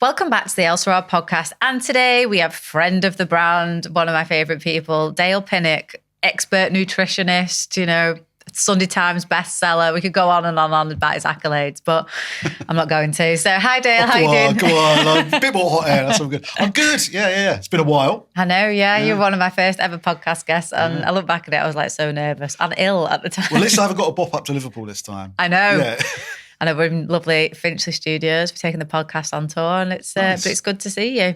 Welcome back to the Elle-Sera podcast. And today we have friend of the brand, one of my favourite people, Dale Pinnock, expert nutritionist, Sunday Times bestseller. We could go on and on about his accolades, but I'm not going to. So hi Dale, how you doing? Come on, a bit more hot air, that's all good. I'm good, yeah. It's been a while. I know, yeah. You're one of my first ever podcast guests, and I look back at it, I was like so nervous and ill at the time. Well, at least I haven't got to bop up to Liverpool this time. I know. Yeah. I know we're in lovely Finchley Studios. We're taking the podcast on tour, and it's Nice. but it's good to see you.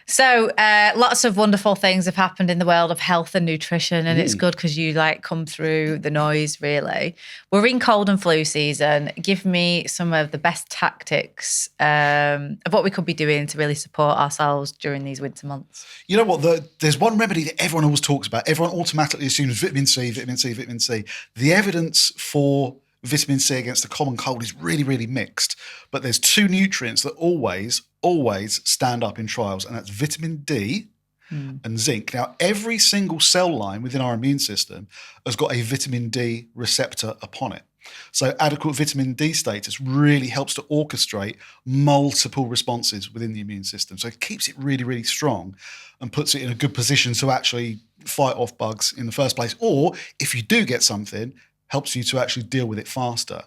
So lots of wonderful things have happened in the world of health and nutrition, and it's good because you come through the noise, really. We're in cold and flu season. Give me some of the best tactics of what we could be doing to really support ourselves during these winter months. You know what? There's one remedy that everyone always talks about. Everyone automatically assumes vitamin C. The evidence for vitamin C against the common cold is really, really mixed. But there's two nutrients that always stand up in trials, and that's vitamin D and zinc. Now, every single cell line within our immune system has got a vitamin D receptor upon it. So adequate vitamin D status really helps to orchestrate multiple responses within the immune system. So it keeps it really, really strong and puts it in a good position to actually fight off bugs in the first place. Or if you do get something, helps you to actually deal with it faster.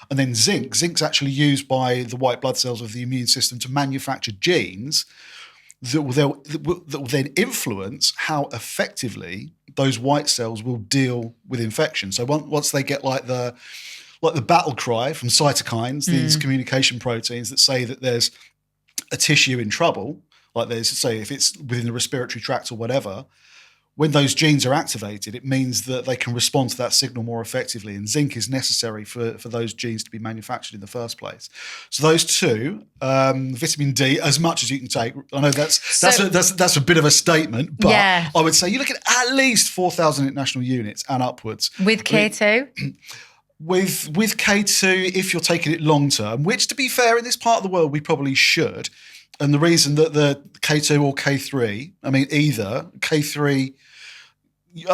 And then zinc's actually used by the white blood cells of the immune system to manufacture genes that will then influence how effectively those white cells will deal with infection. So once they get like the battle cry from cytokines, these communication proteins that say that there's a tissue in trouble, like there's, say, if it's within the respiratory tract or whatever, when those genes are activated, it means that they can respond to that signal more effectively. And zinc is necessary for those genes to be manufactured in the first place. So those two, vitamin D, as much as you can take. I know that's a bit of a statement, but yeah. I would say you look at least 4,000 international units and upwards. With K2? With K2, if you're taking it long term, which to be fair, in this part of the world, we probably should. And the reason that the K2 or K3, I mean, either K3,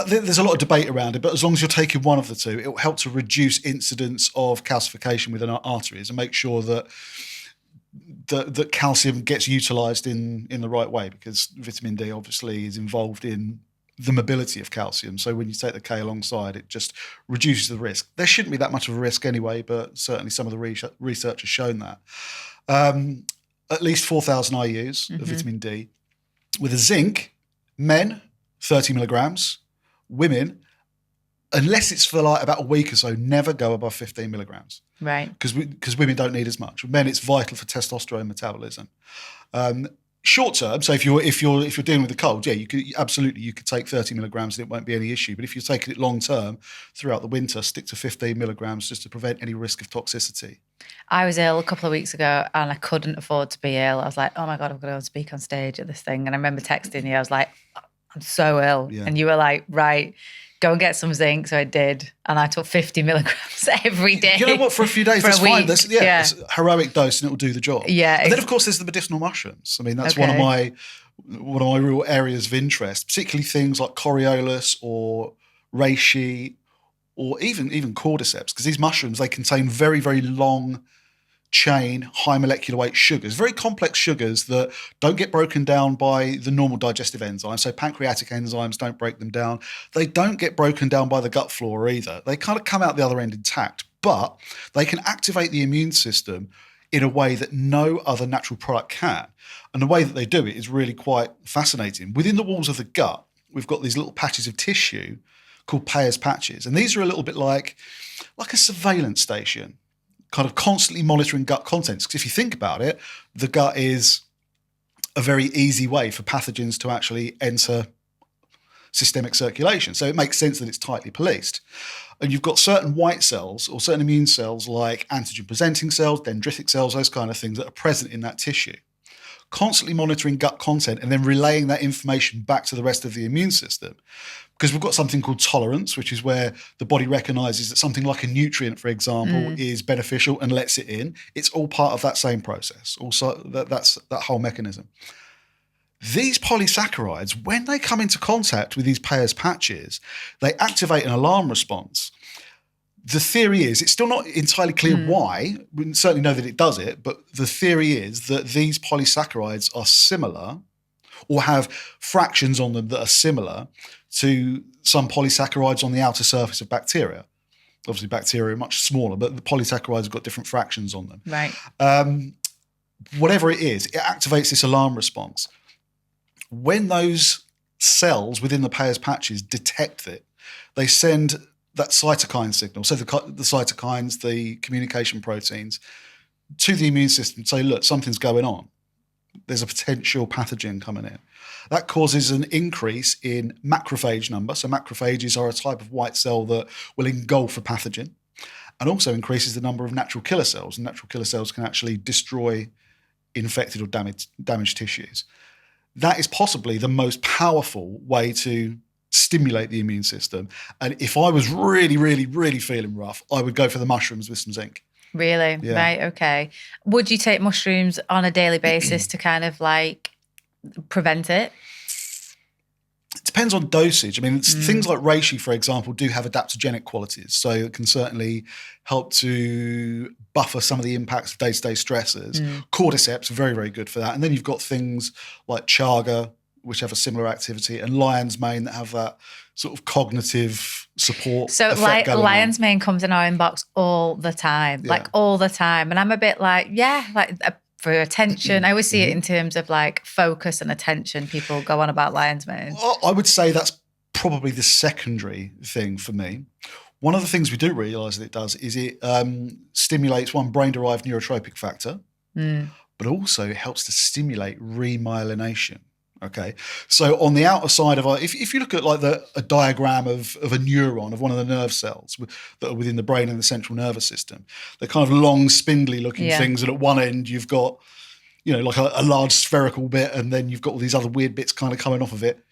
there's a lot of debate around it, but as long as you're taking one of the two, it will help to reduce incidence of calcification within our arteries and make sure that that calcium gets utilised in the right way, because vitamin D obviously is involved in the mobility of calcium. So when you take the K alongside, it just reduces the risk. There shouldn't be that much of a risk anyway, but certainly some of the research has shown that. At least 4,000 IUs of vitamin D. With a zinc, men, 30 milligrams. Women, unless it's for like about a week or so, never go above 15 milligrams. Right. Because women don't need as much. With men, it's vital for testosterone metabolism. Short term, so if you're dealing with the cold, yeah, you could take 30 milligrams and it won't be any issue. But if you're taking it long term throughout the winter, stick to 15 milligrams just to prevent any risk of toxicity. I was ill a couple of weeks ago and I couldn't afford to be ill. I was like, oh my God, I'm going to go and speak on stage at this thing. And I remember texting you. I was like, I'm so ill. Yeah. And you were like, right, go and get some zinc. So I did. And I took 50 milligrams every day. You know what? For a few days, that's fine. It's a heroic dose and it will do the job. Yeah. And then, of course, there's the medicinal mushrooms. I mean, that's one of my real areas of interest, particularly things like Coriolis or reishi or even cordyceps, because these mushrooms, they contain very, very long chain, high molecular weight sugars, very complex sugars that don't get broken down by the normal digestive enzymes. So pancreatic enzymes don't break them down. They don't get broken down by the gut flora either. They kind of come out the other end intact, but they can activate the immune system in a way that no other natural product can. And the way that they do it is really quite fascinating. Within the walls of the gut, we've got these little patches of tissue called Peyer's patches. And these are a little bit like a surveillance station, kind of constantly monitoring gut contents. Because if you think about it, the gut is a very easy way for pathogens to actually enter systemic circulation. So it makes sense that it's tightly policed. And you've got certain white cells or certain immune cells like antigen-presenting cells, dendritic cells, those kind of things that are present in that tissue. Constantly monitoring gut content and then relaying that information back to the rest of the immune system. Because we've got something called tolerance, which is where the body recognizes that something like a nutrient, for example, is beneficial and lets it in. It's all part of that same process. Also, that's that whole mechanism. These polysaccharides, when they come into contact with these Peyer's patches, they activate an alarm response. The theory is, it's still not entirely clear why. We certainly know that it does it, but the theory is that these polysaccharides are similar or have fractions on them that are similar to some polysaccharides on the outer surface of bacteria. Obviously, bacteria are much smaller, but the polysaccharides have got different fractions on them. Right. Whatever it is, it activates this alarm response. When those cells within the Peyer's patches detect it, they send that cytokine signal, so the cytokines, the communication proteins, to the immune system to say, look, something's going on. There's a potential pathogen coming in. That causes an increase in macrophage number. So macrophages are a type of white cell that will engulf a pathogen, and also increases the number of natural killer cells. And natural killer cells can actually destroy infected or damaged tissues. That is possibly the most powerful way to stimulate the immune system. And if I was really, really, really feeling rough, I would go for the mushrooms with some zinc. Really? Yeah. Right, okay. Would you take mushrooms on a daily basis to kind of like prevent it? It depends on dosage. I mean, things like reishi, for example, do have adaptogenic qualities. So it can certainly help to buffer some of the impacts of day-to-day stressors. Cordyceps, very, very good for that. And then you've got things like chaga, which have a similar activity, and lion's mane that have that sort of cognitive support. So lion's mane comes in our inbox all the time, like all the time. And I'm a bit like, for attention. I always see it in terms of like focus and attention. People go on about lion's mane. I would say that's probably the secondary thing for me. One of the things we do realise that it does is it stimulates one brain-derived neurotropic factor, but also it helps to stimulate remyelination. Okay, so on the outer side of if you look at like a diagram of a neuron, of one of the nerve cells that are within the brain and the central nervous system, they're kind of long, spindly looking things, and at one end you've got, you know, like a large spherical bit, and then you've got all these other weird bits kind of coming off of it.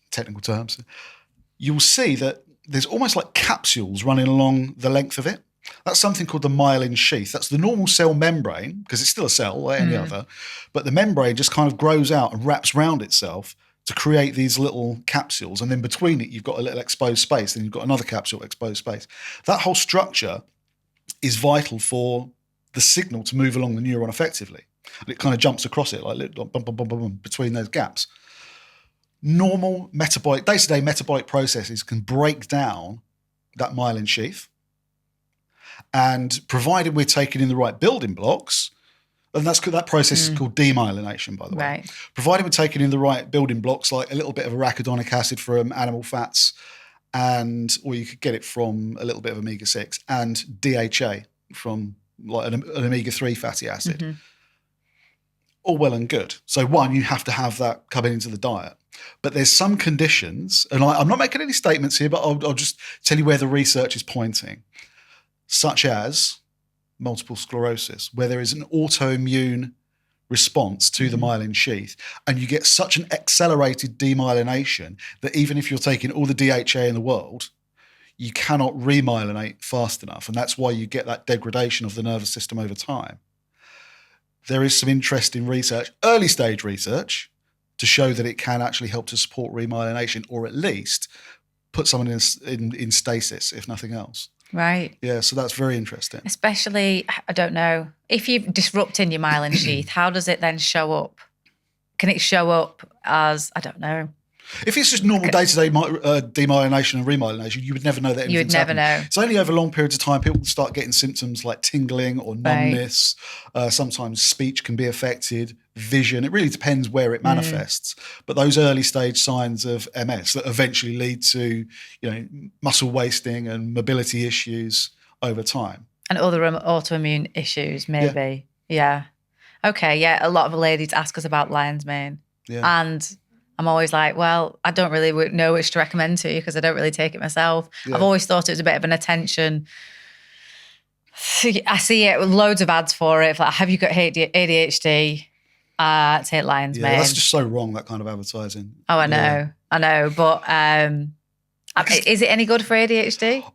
Technical terms. You'll see that there's almost like capsules running along the length of it. That's something called the myelin sheath. That's the normal cell membrane, because it's still a cell like any other, but the membrane just kind of grows out and wraps around itself to create these little capsules. And then between it, you've got a little exposed space, then you've got another capsule, exposed space. That whole structure is vital for the signal to move along the neuron effectively. And it kind of jumps across it, like bum, bum, bum, bum, bum, between those gaps. Normal metabolic, day-to-day metabolic processes can break down that myelin sheath. And provided we're taking in the right building blocks, and that process is called demyelination, by the way. Right. Provided we're taking in the right building blocks, like a little bit of arachidonic acid from animal fats, or you could get it from a little bit of omega-6, and DHA from like an omega-3 fatty acid. All well and good. So one, you have to have that coming into the diet. But there's some conditions, and I'm not making any statements here, but I'll just tell you where the research is pointing, such as multiple sclerosis, where there is an autoimmune response to the myelin sheath, and you get such an accelerated demyelination that even if you're taking all the DHA in the world, you cannot remyelinate fast enough, and that's why you get that degradation of the nervous system over time. There is some interesting research, early stage research, to show that it can actually help to support remyelination, or at least put someone in stasis, if nothing else. Right. Yeah, so that's very interesting. Especially, I don't know, if you're disrupting your myelin sheath, how does it then show up? Can it show up as, I don't know. If it's just normal day-to-day demyelination and remyelination, you would never know that anything's You would never happening. know. It's only over long periods of time people start getting symptoms like tingling or numbness. Sometimes speech can be affected, vision. It really depends where it manifests. But those early stage signs of MS that eventually lead to, you know, muscle wasting and mobility issues over time. And other autoimmune issues, maybe. Yeah. Okay, yeah. A lot of ladies ask us about lion's mane. Yeah. And I'm always like, well, I don't really know which to recommend to you because I don't really take it myself. Yeah. I've always thought it was a bit of an attention. I see it with loads of ads for it. Like, have you got ADHD? Take lion's mane. That's just so wrong, that kind of advertising. Oh, I know. But is it any good for ADHD?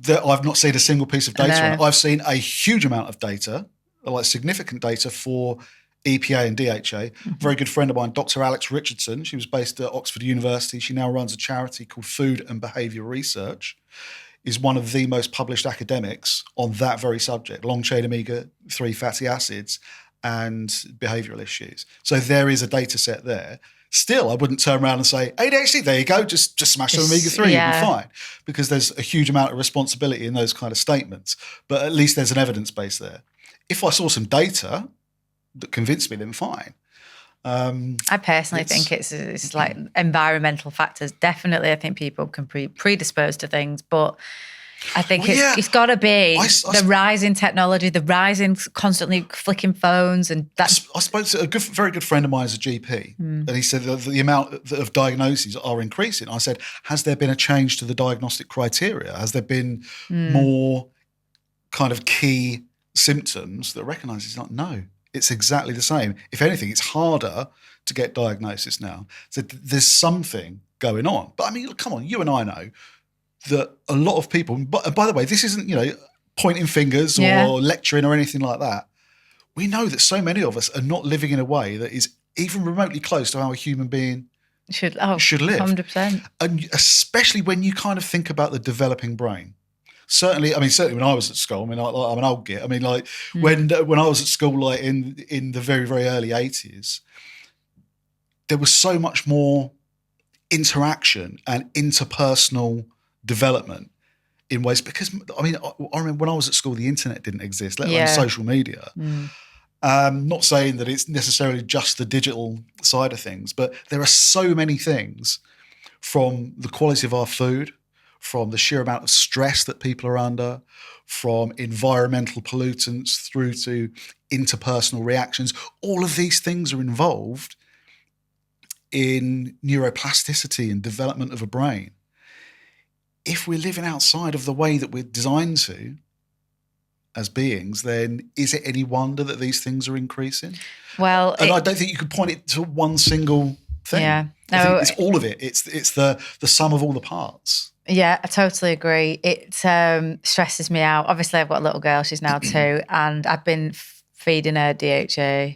I've not seen a single piece of data on it. No. I've seen a huge amount of data, like significant data for EPA and DHA. Very good friend of mine, Dr. Alex Richardson. She was based at Oxford University. She now runs a charity called Food and Behaviour Research. is one of the most published academics on that very subject, long-chain omega-3 fatty acids and behavioural issues. So there is a data set there. Still, I wouldn't turn around and say, ADHD, there you go, just smash some omega-3, you'll be fine. Because there's a huge amount of responsibility in those kind of statements. But at least there's an evidence base there. If I saw some data that convinced me, then fine. I personally think it's like environmental factors. Definitely, I think people can predispose to things, but I think it's got to be the rise in technology, the rise in constantly flicking phones, and that. I spoke to a very good friend of mine as a GP, and he said that the amount of diagnoses are increasing. I said, has there been a change to the diagnostic criteria? Has there been more kind of key symptoms that are recognised? It's like, no. It's exactly the same. If anything, it's harder to get diagnosis now. So there's something going on. But I mean, come on, you and I know that a lot of people, but by the way, this isn't, pointing fingers or lecturing or anything like that. We know that so many of us are not living in a way that is even remotely close to how a human being should live. 100%. And especially when you kind of think about the developing brain. Certainly when I was at school, I'm an old git. When I was at school, like in the very, very early 80s, there was so much more interaction and interpersonal development in ways, because I remember when I was at school, the internet didn't exist, let alone social media. Not saying that it's necessarily just the digital side of things, but there are so many things, from the quality of our food, from the sheer amount of stress that people are under, from environmental pollutants through to interpersonal reactions. All of these things are involved in neuroplasticity and development of a brain. If we're living outside of the way that we're designed to as beings, then is it any wonder that these things are increasing? Well, and I don't think you could point it to one single thing. Yeah. I think it's all of it. It's the sum of all the parts. Yeah, I totally agree. It stresses me out. Obviously, I've got a little girl. She's now 2, and I've been feeding her DHA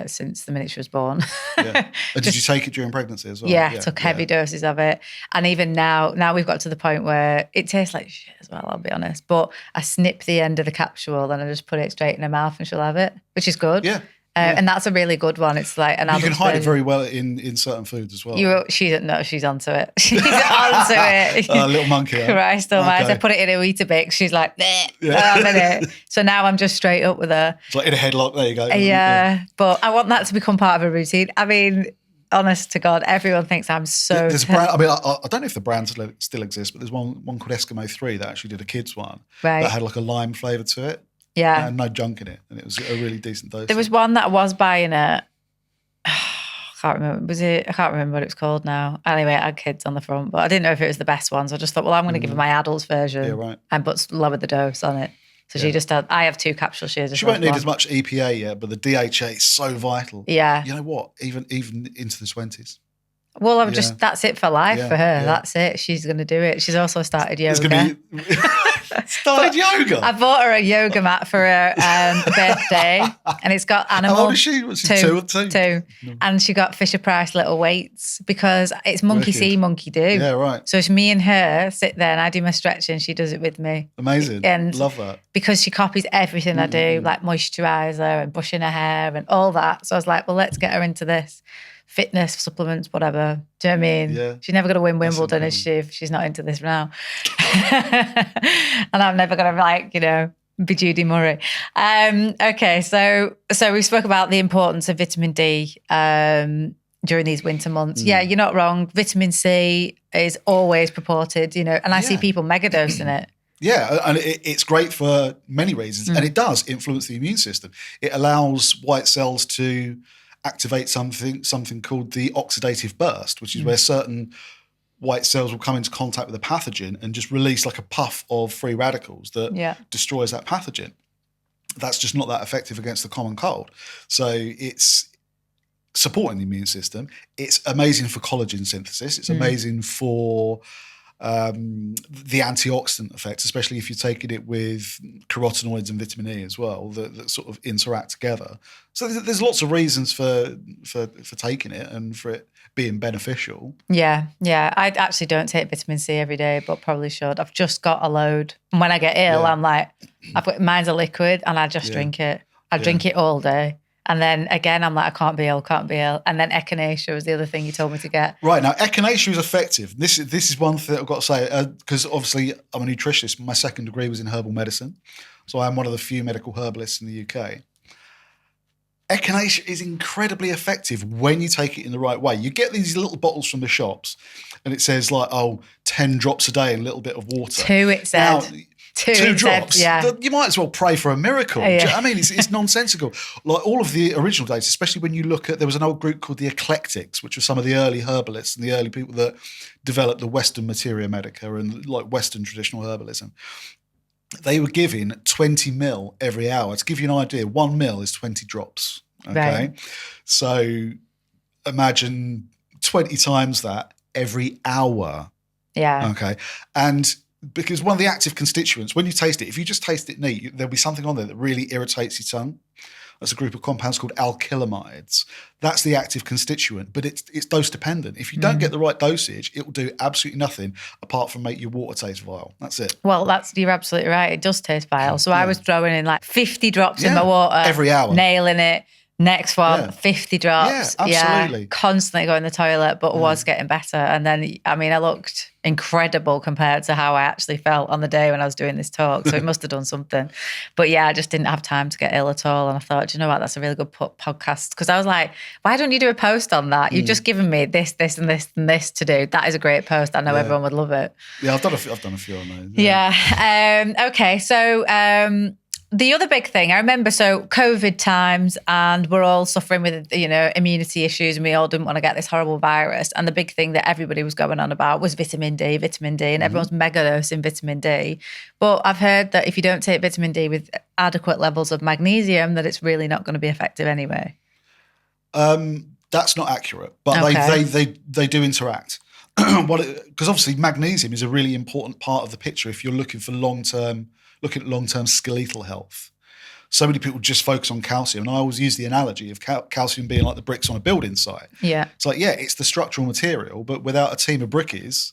since the minute she was born. Yeah. And did you take it during pregnancy as well? Yeah, took heavy doses of it. And even now we've got to the point where it tastes like shit as well, I'll be honest. But I snip the end of the capsule and I just put it straight in her mouth and she'll have it, which is good. Yeah. And that's a really good one. It's like an adult. You can hide it very well in certain foods as well. She's onto it. She's onto it. Little monkey. Christ almighty. I put it in her Weetabix. She's like, I'm in it. So now I'm just straight up with her. It's like in a headlock. There you go. Yeah. But I want that to become part of a routine. I mean, honest to God, everyone thinks I'm so. There's a brand. I don't know if the brand still exists, but there's one called Eskimo 3 that actually did a kids one that had like a lime flavour to it. Yeah. And no junk in it. And it was a really decent dose. There was one that I was buying it. I can't remember. I can't remember what it was called now. Anyway, it had kids on the front, but I didn't know if it was the best one. So I just thought, well, I'm going to give her my adults version. Yeah, right. And but lowered the dose on it. So she just had, I have 2 capsule shares. She won't need as much EPA yet, but the DHA is so vital. Yeah. You know what? Even into the 20s. Well, that's it for life for her. Yeah. That's it. She's going to do it. She's also started yoga. Started yoga? I bought her a yoga mat for her birthday, and it's got animal. How old is she? Was she 2 or 2? 2. No. And she got Fisher-Price little weights because it's monkey see, monkey do. Yeah, right. So it's me and her sit there and I do my stretching. She does it with me. Amazing. And love that. Because she copies everything I do, like moisturiser and brushing her hair and all that. So I was like, well, let's get her into this. Fitness, supplements, whatever. Do you know what I mean? Yeah. She's never going to win Wimbledon, is she, if she's not into this now? And I'm never going to, be Judy Murray. Okay, so we spoke about the importance of vitamin D during these winter months. Yeah, you're not wrong. Vitamin C is always purported, and I see people megadosing it. Yeah, and it's great for many reasons, and it does influence the immune system. It allows white cells to activate something called the oxidative burst, which is where certain white cells will come into contact with a pathogen and just release like a puff of free radicals that destroys that pathogen. That's just not that effective against the common cold. So it's supporting the immune system. It's amazing for collagen synthesis. It's amazing for the antioxidant effects, especially if you're taking it with carotenoids and vitamin E as well, that sort of interact together. So there's lots of reasons for taking it and for it being beneficial. Yeah. I actually don't take vitamin C every day, but probably should. I've just got a load. And when I get ill, I'm like, mine's a liquid and I just drink it. I drink it all day. And then again, I'm like, I can't be ill. And then Echinacea was the other thing you told me to get. Right, now Echinacea is effective. This is one thing I've got to say, because obviously I'm a nutritionist. My second degree was in herbal medicine. So I'm one of the few medical herbalists in the UK. Echinacea is incredibly effective when you take it in the right way. You get these little bottles from the shops and it says 10 drops a day and a little bit of water. 2, it said. Now, 2 drops. You might as well pray for a miracle. Do you know what I mean? It's nonsensical. Like all of the original data, especially when you look at, there was an old group called the Eclectics, which were some of the early herbalists and the early people that developed the Western Materia Medica and like Western traditional herbalism. They were giving 20 mil every hour. To give you an idea, 1 mil is 20 drops. Okay. Right. So imagine 20 times that every hour. Yeah. Okay. And because one of the active constituents, when you taste it, if you just taste it neat, there'll be something on there that really irritates your tongue. That's a group of compounds called alkylamides. That's the active constituent, but it's dose dependent. If you don't get the right dosage, it will do absolutely nothing apart from make your water taste vile. That's it. Well, you're absolutely right. It does taste vile. So I was throwing in like 50 drops in my water every hour, nailing it. Next one, 50 drops. Yeah, absolutely. Yeah, constantly going to the toilet, but was getting better. And then, I mean, I looked incredible compared to how I actually felt on the day when I was doing this talk. So it must have done something. But yeah, I just didn't have time to get ill at all. And I thought, you know what, that's a really good podcast. Because I was like, why don't you do a post on that? You've just given me this, and this, and this to do. That is a great post. I know everyone would love it. Yeah, I've done a few on those. Yeah. Okay. So, the other big thing, I remember, so COVID times, and we're all suffering with, immunity issues, and we all didn't want to get this horrible virus. And the big thing that everybody was going on about was vitamin D, and everyone's mega dosing vitamin D. But I've heard that if you don't take vitamin D with adequate levels of magnesium, that it's really not going to be effective anyway. That's not accurate, but they do interact. Because obviously magnesium is a really important part of the picture if you're looking for long-term skeletal health. So many people just focus on calcium. And I always use the analogy of calcium being like the bricks on a building site. Yeah. It's like, it's the structural material, but without a team of brickies,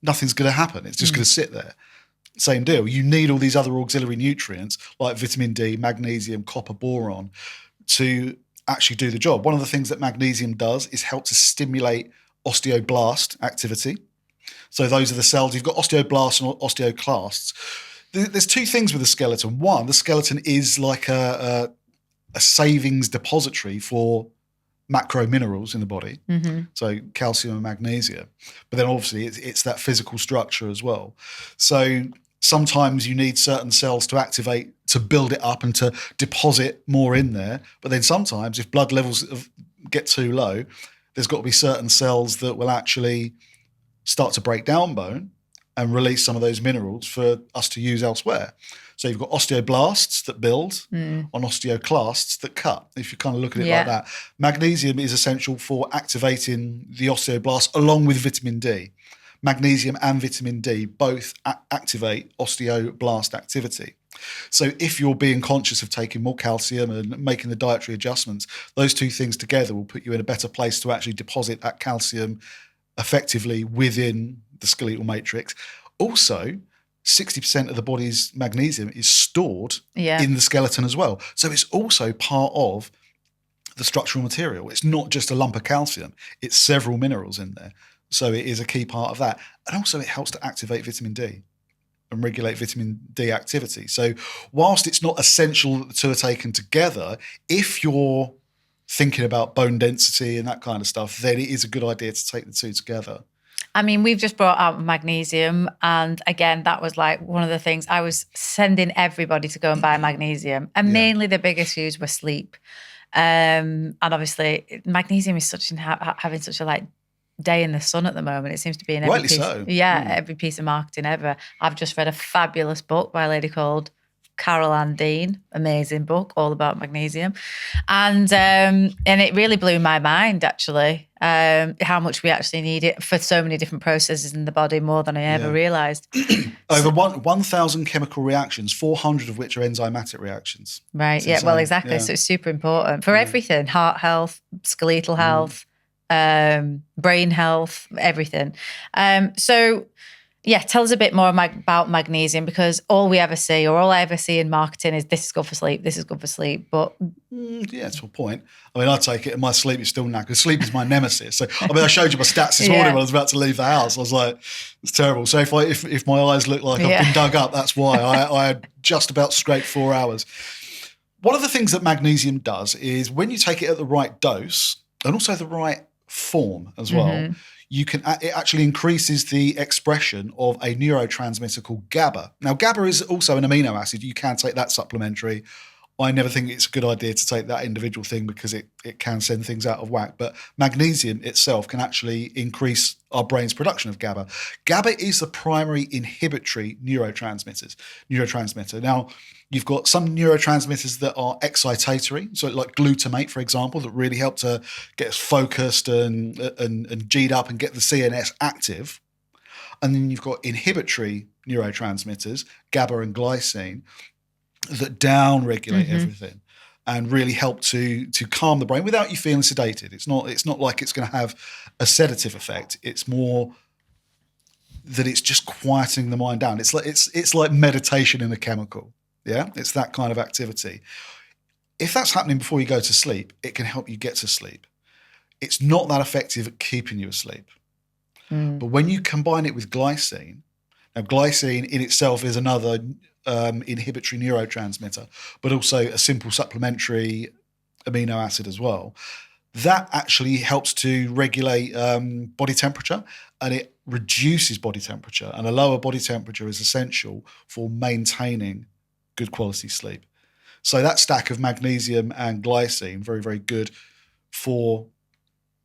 nothing's going to happen. It's just going to sit there. Same deal. You need all these other auxiliary nutrients like vitamin D, magnesium, copper, boron to actually do the job. One of the things that magnesium does is help to stimulate osteoblast activity. So those are the cells. You've got osteoblasts and osteoclasts. There's 2 things with the skeleton. One, the skeleton is like a savings depository for macro minerals in the body, so calcium and magnesium. But then obviously it's that physical structure as well. So sometimes you need certain cells to activate to build it up and to deposit more in there. But then sometimes if blood levels get too low, there's got to be certain cells that will actually start to break down bone and release some of those minerals for us to use elsewhere. So you've got osteoblasts that build on osteoclasts that cut, if you kind of look at it like that. Magnesium is essential for activating the osteoblasts along with vitamin D. Magnesium and vitamin D both activate osteoblast activity. So if you're being conscious of taking more calcium and making the dietary adjustments, those 2 things together will put you in a better place to actually deposit that calcium effectively within the skeletal matrix. Also, 60% of the body's magnesium is stored in the skeleton as well. So it's also part of the structural material. It's not just a lump of calcium. It's several minerals in there. So it is a key part of that. And also it helps to activate vitamin D and regulate vitamin D activity. So whilst it's not essential that the 2 are taken together, if you're thinking about bone density and that kind of stuff, then it is a good idea to take the 2 together. I mean, we've just brought out magnesium. And again, that was like one of the things I was sending everybody to go and buy magnesium. And mainly the biggest use was sleep. And obviously magnesium is having such a day in the sun at the moment. It seems to be in every piece. Every piece of marketing ever. I've just read a fabulous book by a lady called Carol Ann Dean, amazing book, all about magnesium. And it really blew my mind, actually, how much we actually need it for so many different processes in the body, more than I ever realised. Over 1,000 chemical reactions, 400 of which are enzymatic reactions. Right, It's yeah, insane. well, exactly. Yeah. So it's super important for everything, heart health, skeletal health, brain health, everything. So tell us a bit more about magnesium, because all we ever see, or all I ever see in marketing, is this is good for sleep, this is good for sleep. But yeah, to a point. I mean, I take it and my sleep is still knackered. Sleep is my nemesis. So, I mean, I showed you my stats this morning when I was about to leave the house. I was like, it's terrible. So if my eyes look like I've been dug up, that's why. I had just about scraped 4 hours. One of the things that magnesium does is when you take it at the right dose and also the right form as well, it actually increases the expression of a neurotransmitter called GABA. Now, GABA is also an amino acid. You can take that supplementary. I never think it's a good idea to take that individual thing because it can send things out of whack. But magnesium itself can actually increase our brain's production of GABA. GABA is the primary inhibitory neurotransmitter. Now, you've got some neurotransmitters that are excitatory, so like glutamate, for example, that really help to get us focused and G'd up and get the CNS active. And then you've got inhibitory neurotransmitters, GABA and glycine, that down-regulate everything and really help to calm the brain without you feeling sedated. It's not like it's going to have a sedative effect. It's more that it's just quieting the mind down. It's like meditation in a chemical. Yeah, it's that kind of activity. If that's happening before you go to sleep, it can help you get to sleep. It's not that effective at keeping you asleep. But when you combine it with glycine, now glycine in itself is another inhibitory neurotransmitter, but also a simple supplementary amino acid as well. That actually helps to regulate body temperature, and it reduces body temperature. And a lower body temperature is essential for maintaining good quality sleep. So that stack of magnesium and glycine, very, very good for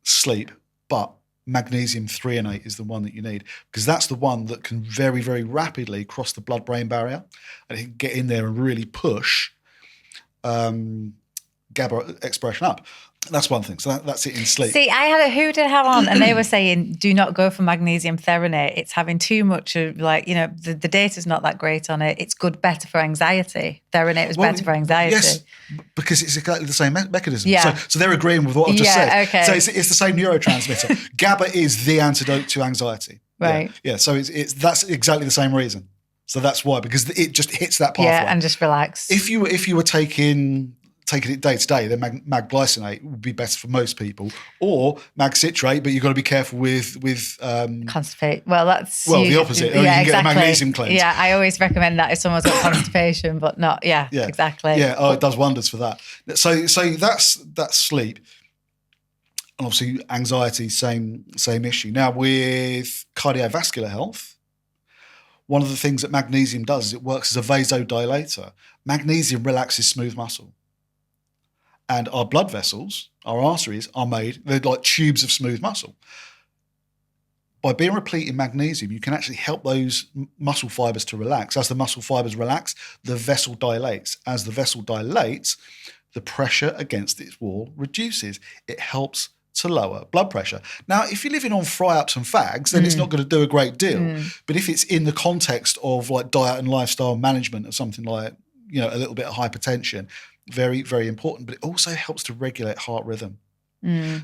sleep, but magnesium threonate is the one that you need, because that's the one that can very, very rapidly cross the blood-brain barrier, and it can get in there and really push GABA expression up. That's one thing. So that's it in sleep. See, I had who did I have on, and they were saying, do not go for magnesium threonate. It's having too much of, the data's not that great on it. It's better for anxiety. Threonate was better for anxiety. Yes, because it's exactly the same mechanism. Yeah. So they're agreeing with what I've just said. Okay. So it's the same neurotransmitter. GABA is the antidote to anxiety. Right. Yeah. So that's exactly the same reason. So that's why, because it just hits that pathway. Yeah, and just relax. If you were taking it day to day, then mag glycinate would be better for most people, or mag citrate, but you've got to be careful with constipate. Well, that's the opposite. You can get a magnesium cleanse. Yeah, I always recommend that if someone's got constipation, but not. Yeah, exactly. Yeah, it does wonders for that. So that's sleep, and obviously anxiety, same issue. Now with cardiovascular health, one of the things that magnesium does is it works as a vasodilator. Magnesium relaxes smooth muscle. And our blood vessels, our arteries, they're like tubes of smooth muscle. By being replete in magnesium, you can actually help those muscle fibers to relax. As the muscle fibers relax, the vessel dilates. As the vessel dilates, the pressure against its wall reduces. It helps to lower blood pressure. Now, if you're living on fry-ups and fags, then it's not going to do a great deal. But if it's in the context of like diet and lifestyle management of something like, a little bit of hypertension, very, very important, but it also helps to regulate heart rhythm.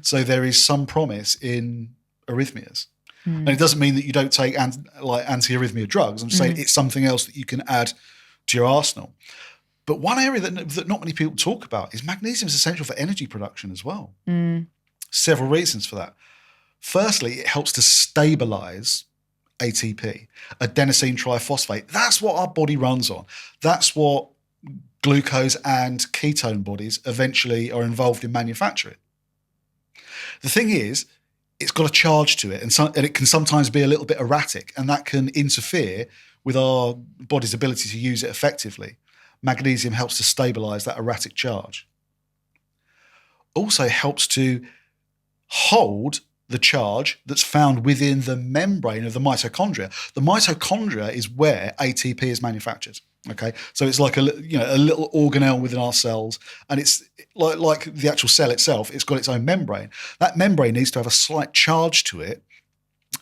So there is some promise in arrhythmias. And it doesn't mean that you don't take anti-arrhythmia drugs. I'm saying it's something else that you can add to your arsenal. But one area that not many people talk about is magnesium is essential for energy production as well. Several reasons for that. Firstly, it helps to stabilize ATP, adenosine triphosphate. That's what our body runs on. That's what glucose and ketone bodies eventually are involved in manufacturing. The thing is, it's got a charge to it, and it can sometimes be a little bit erratic, and that can interfere with our body's ability to use it effectively. Magnesium helps to stabilize that erratic charge. Also helps to hold the charge that's found within the membrane of the mitochondria. The mitochondria is where ATP is manufactured. Okay, so it's like a little organelle within our cells, and it's like the actual cell itself. It's got its own membrane. That membrane needs to have a slight charge to it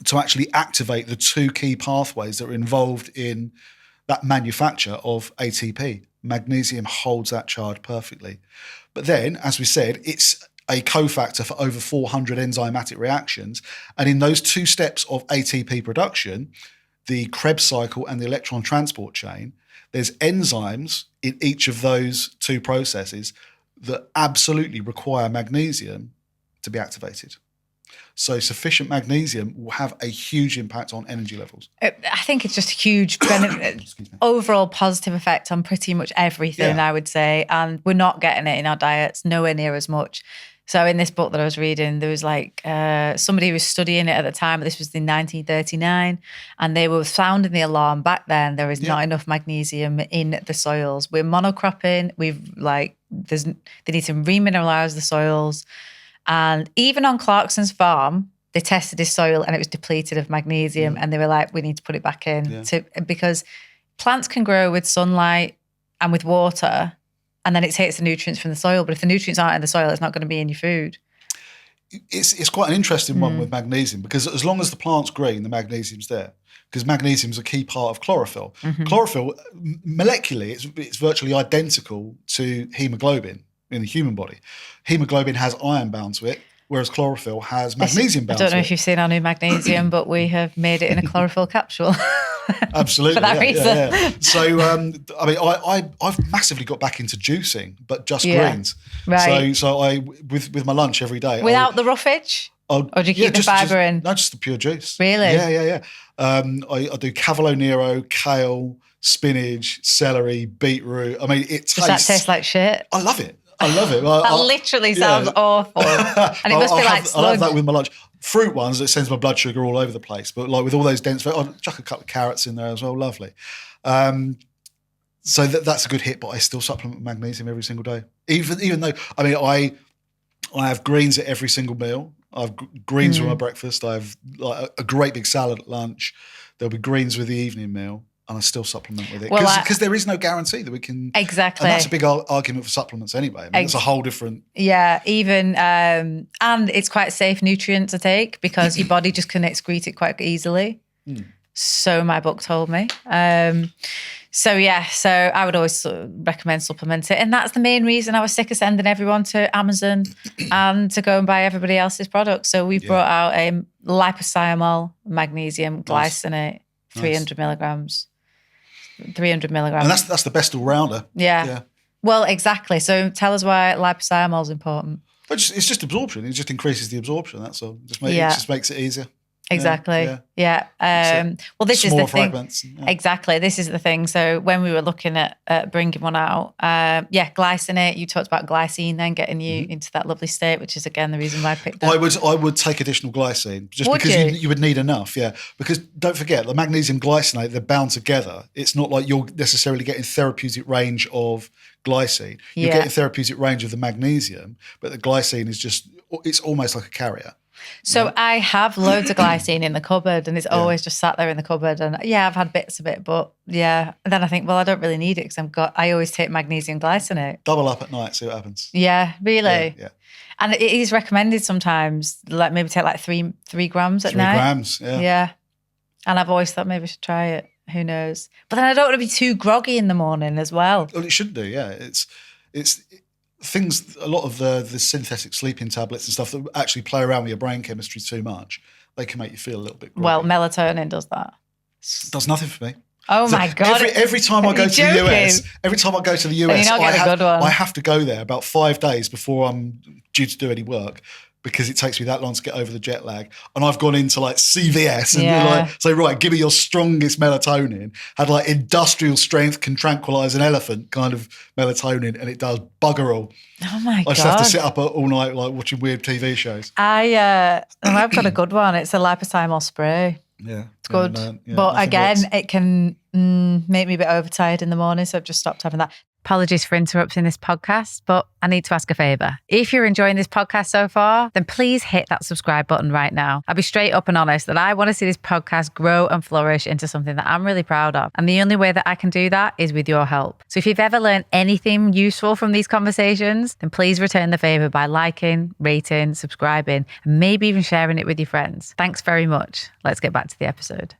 to actually activate the two key pathways that are involved in that manufacture of ATP. Magnesium holds that charge perfectly. But then, as we said, it's a cofactor for over 400 enzymatic reactions. And in those two steps of ATP production, the Krebs cycle and the electron transport chain, there's enzymes in each of those two processes that absolutely require magnesium to be activated. So sufficient magnesium will have a huge impact on energy levels. I think it's just a huge overall positive effect on pretty much everything, I would say. And we're not getting it in our diets, nowhere near as much. So in this book that I was reading, there was like somebody who was studying it at the time. This was in 1939, and they were sounding the alarm back then. There is not enough magnesium in the soils. We're monocropping. They need to remineralize the soils. And even on Clarkson's farm, they tested his soil and it was depleted of magnesium. And they were like, we need to put it back in because plants can grow with sunlight and with water, and then it takes the nutrients from the soil. But if the nutrients aren't in the soil, it's not going to be in your food. It's quite an interesting one with magnesium, because as long as the plant's green, the magnesium's there. Because magnesium is a key part of chlorophyll. Chlorophyll, molecularly, it's virtually identical to hemoglobin in the human body. Hemoglobin has iron bound to it, whereas chlorophyll has magnesium bound to it. I don't know if you've seen our new magnesium, but we have made it in a chlorophyll capsule. Absolutely. For that reason. Yeah. So, I've massively got back into juicing, but just greens. Right. So I, with my lunch every day. Without the roughage? Or do you keep the fibre in? No, just the pure juice. Really? Yeah. I do Cavolo Nero, kale, spinach, celery, beetroot. I mean, it tastes... Does that taste like shit? I love it. That literally sounds awful. And it must be like sludge. I love that with my lunch. Fruit ones, it sends my blood sugar all over the place. But like with all those dense, I'll chuck a couple of carrots in there as well. Lovely. So that's a good hit, but I still supplement magnesium every single day. Even though, I have greens at every single meal. I have greens for my breakfast. I have like a great big salad at lunch. There'll be greens with the evening meal. And I still supplement with it because there is no guarantee that we can. Exactly. And that's a big argument for supplements anyway. It's a whole different. Yeah, even, and it's quite a safe nutrient to take because your body just can excrete it quite easily. So my book told me. So I would always recommend supplement it. And that's the main reason I was sick of sending everyone to Amazon and to go and buy everybody else's products. So we brought out a liposomal magnesium glycinate, 300 milligrams. 300 milligrams. And that's the best all-rounder. Yeah. Well, exactly. So tell us why liposomal is important. It's just absorption. It just increases the absorption, that's all. It just makes it easier. Exactly. Yeah. Well, this is the thing. Fragments. Exactly. This is the thing. So when we were looking at bringing one out, glycinate. You talked about glycine, then getting you into that lovely state, which is again the reason why I picked that. I would take additional glycine just because you would need enough. Yeah. Because don't forget the magnesium glycinate, they're bound together. It's not like you're necessarily getting therapeutic range of glycine. You're getting therapeutic range of the magnesium, but the glycine is it's almost like a carrier. So I have loads of glycine in the cupboard and it's always just sat there in the cupboard. And I've had bits of it, but And then I think, well, I don't really need it because I always take magnesium glycinate. Double up at night, see what happens. Yeah, really? Yeah. And it is recommended sometimes, like maybe take like 3 grams at night. 3 grams, yeah. Yeah. And I've always thought maybe I should try it. Who knows? But then I don't want to be too groggy in the morning as well. Well, it should do, yeah. It's things, a lot of the synthetic sleeping tablets and stuff that actually play around with your brain chemistry too much, they can make you feel a little bit groggy. Well, melatonin does that. It does nothing for me. Oh my God. Every time I go to the US, I have to go there about 5 days before I'm due to do any work because it takes me that long to get over the jet lag. And I've gone into like CVS and give me your strongest melatonin. Had like industrial strength can tranquilize an elephant kind of melatonin, and it does bugger all. Oh my God. I just have to sit up all night like watching weird TV shows. I've got a good one. It's a liposomal spray. Yeah. It's good. But again, it can make me a bit overtired in the morning, so I've just stopped having that. Apologies for interrupting this podcast, but I need to ask a favour. If you're enjoying this podcast so far, then please hit that subscribe button right now. I'll be straight up and honest that I want to see this podcast grow and flourish into something that I'm really proud of. And the only way that I can do that is with your help. So if you've ever learned anything useful from these conversations, then please return the favour by liking, rating, subscribing, and maybe even sharing it with your friends. Thanks very much. Let's get back to the episode.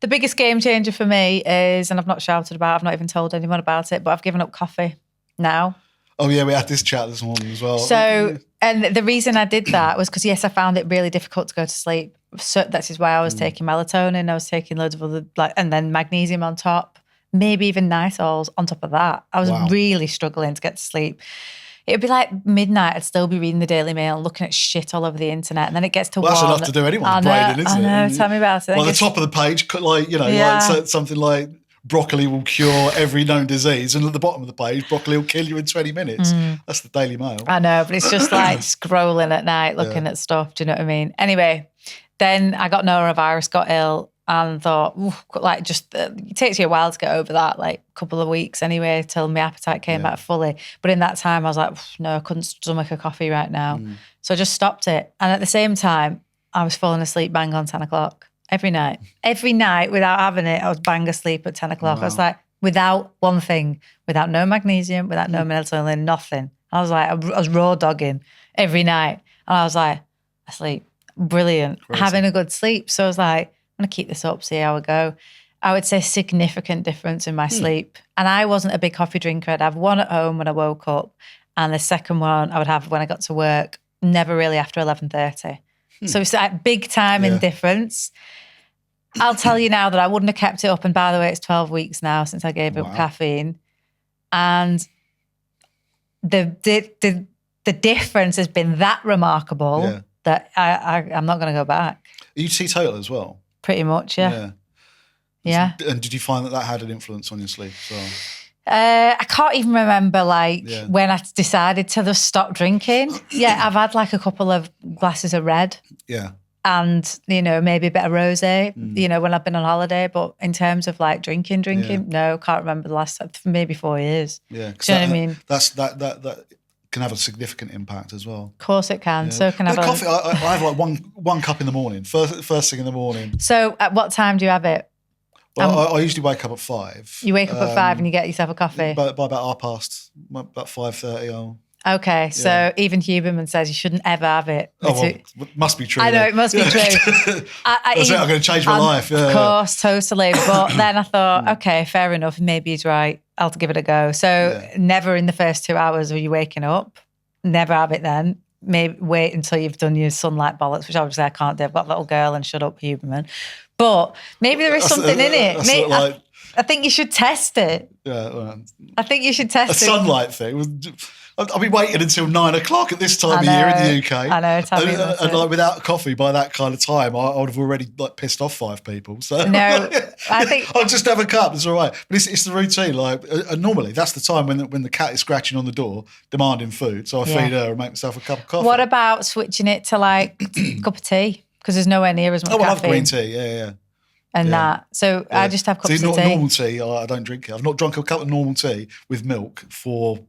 The biggest game changer for me is, and I've not shouted about, I've not even told anyone about it, but I've given up coffee now. Oh yeah, we had this chat this morning as well. So, and the reason I did that was because, yes, I found it really difficult to go to sleep. So that is why I was taking melatonin, I was taking loads of other, and then magnesium on top, maybe even night owls on top of that. I was really struggling to get to sleep. It would be like midnight, I'd still be reading the Daily Mail, looking at shit all over the internet, and then it gets to that's enough to do anyone's brain, isn't it? I know, tell me about it. Well, the top of the page, like something like broccoli will cure every known disease, and at the bottom of the page, broccoli will kill you in 20 minutes. That's the Daily Mail. I know, but it's just like scrolling at night, looking at stuff. Do you know what I mean? Anyway, then I got norovirus, got ill, and thought, it takes you a while to get over that, like a couple of weeks anyway, till my appetite came back fully. But in that time, I was like, no, I couldn't stomach a coffee right now. So I just stopped it. And at the same time, I was falling asleep bang on 10 o'clock every night. Every night without having it, I was bang asleep at 10 o'clock. I was like, without one thing, without no magnesium, without no melatonin, nothing. I was like, I was raw dogging every night. And I was like, asleep, brilliant, having a good sleep. So I was like, I'm going to keep this up, see how I go. I would say significant difference in my sleep. And I wasn't a big coffee drinker. I'd have one at home when I woke up, and the second one I would have when I got to work, never really after 11:30. So it's a big time in difference. I'll tell you now that I wouldn't have kept it up. And by the way, it's 12 weeks now since I gave up caffeine. And the difference has been that remarkable that I'm not going to go back. Are you teetotal as well? Pretty much, yeah. And did you find that had an influence on your sleep as well? I can't even remember when I decided to just stop drinking. I've had like a couple of glasses of red. Yeah. And, maybe a bit of rosé, when I've been on holiday. But in terms of like drinking, no, can't remember the last, maybe 4 years. Yeah. Do you know what I mean? That can have a significant impact as well. Of course it can. So can have coffee. I have like one cup in the morning, first thing in the morning. So at what time do you have it? Well, I usually wake up at 5. You wake up at 5 and you get yourself a coffee? By about 5:30. Okay, so even Huberman says you shouldn't ever have it. It must be true. I know, it must be true. I'm going to change my life. Of course, totally. But then I thought, okay, fair enough. Maybe he's right. I'll give it a go. So never in the first 2 hours of you waking up. Never have it then. Maybe wait until you've done your sunlight bollocks, which obviously I can't do. I've got a little girl and shut up, Huberman. But maybe there is something in it. I think you should test it. Yeah, I think you should test it. A sunlight thing. I'll be waiting until 9 o'clock at this time of year in the UK. I know. And like without coffee by that kind of time, I would have already like pissed off 5 people. So no, I think I'll just have a cup. It's all right. But it's the routine. Like normally, that's the time when the cat is scratching on the door demanding food. So I feed her and make myself a cup of coffee. What about switching it to like a cup of tea? Because there's nowhere near as much caffeine. I love green tea. Yeah. And that. So I just have cups of tea. Normal tea, I don't drink it. I've not drunk a cup of normal tea with milk for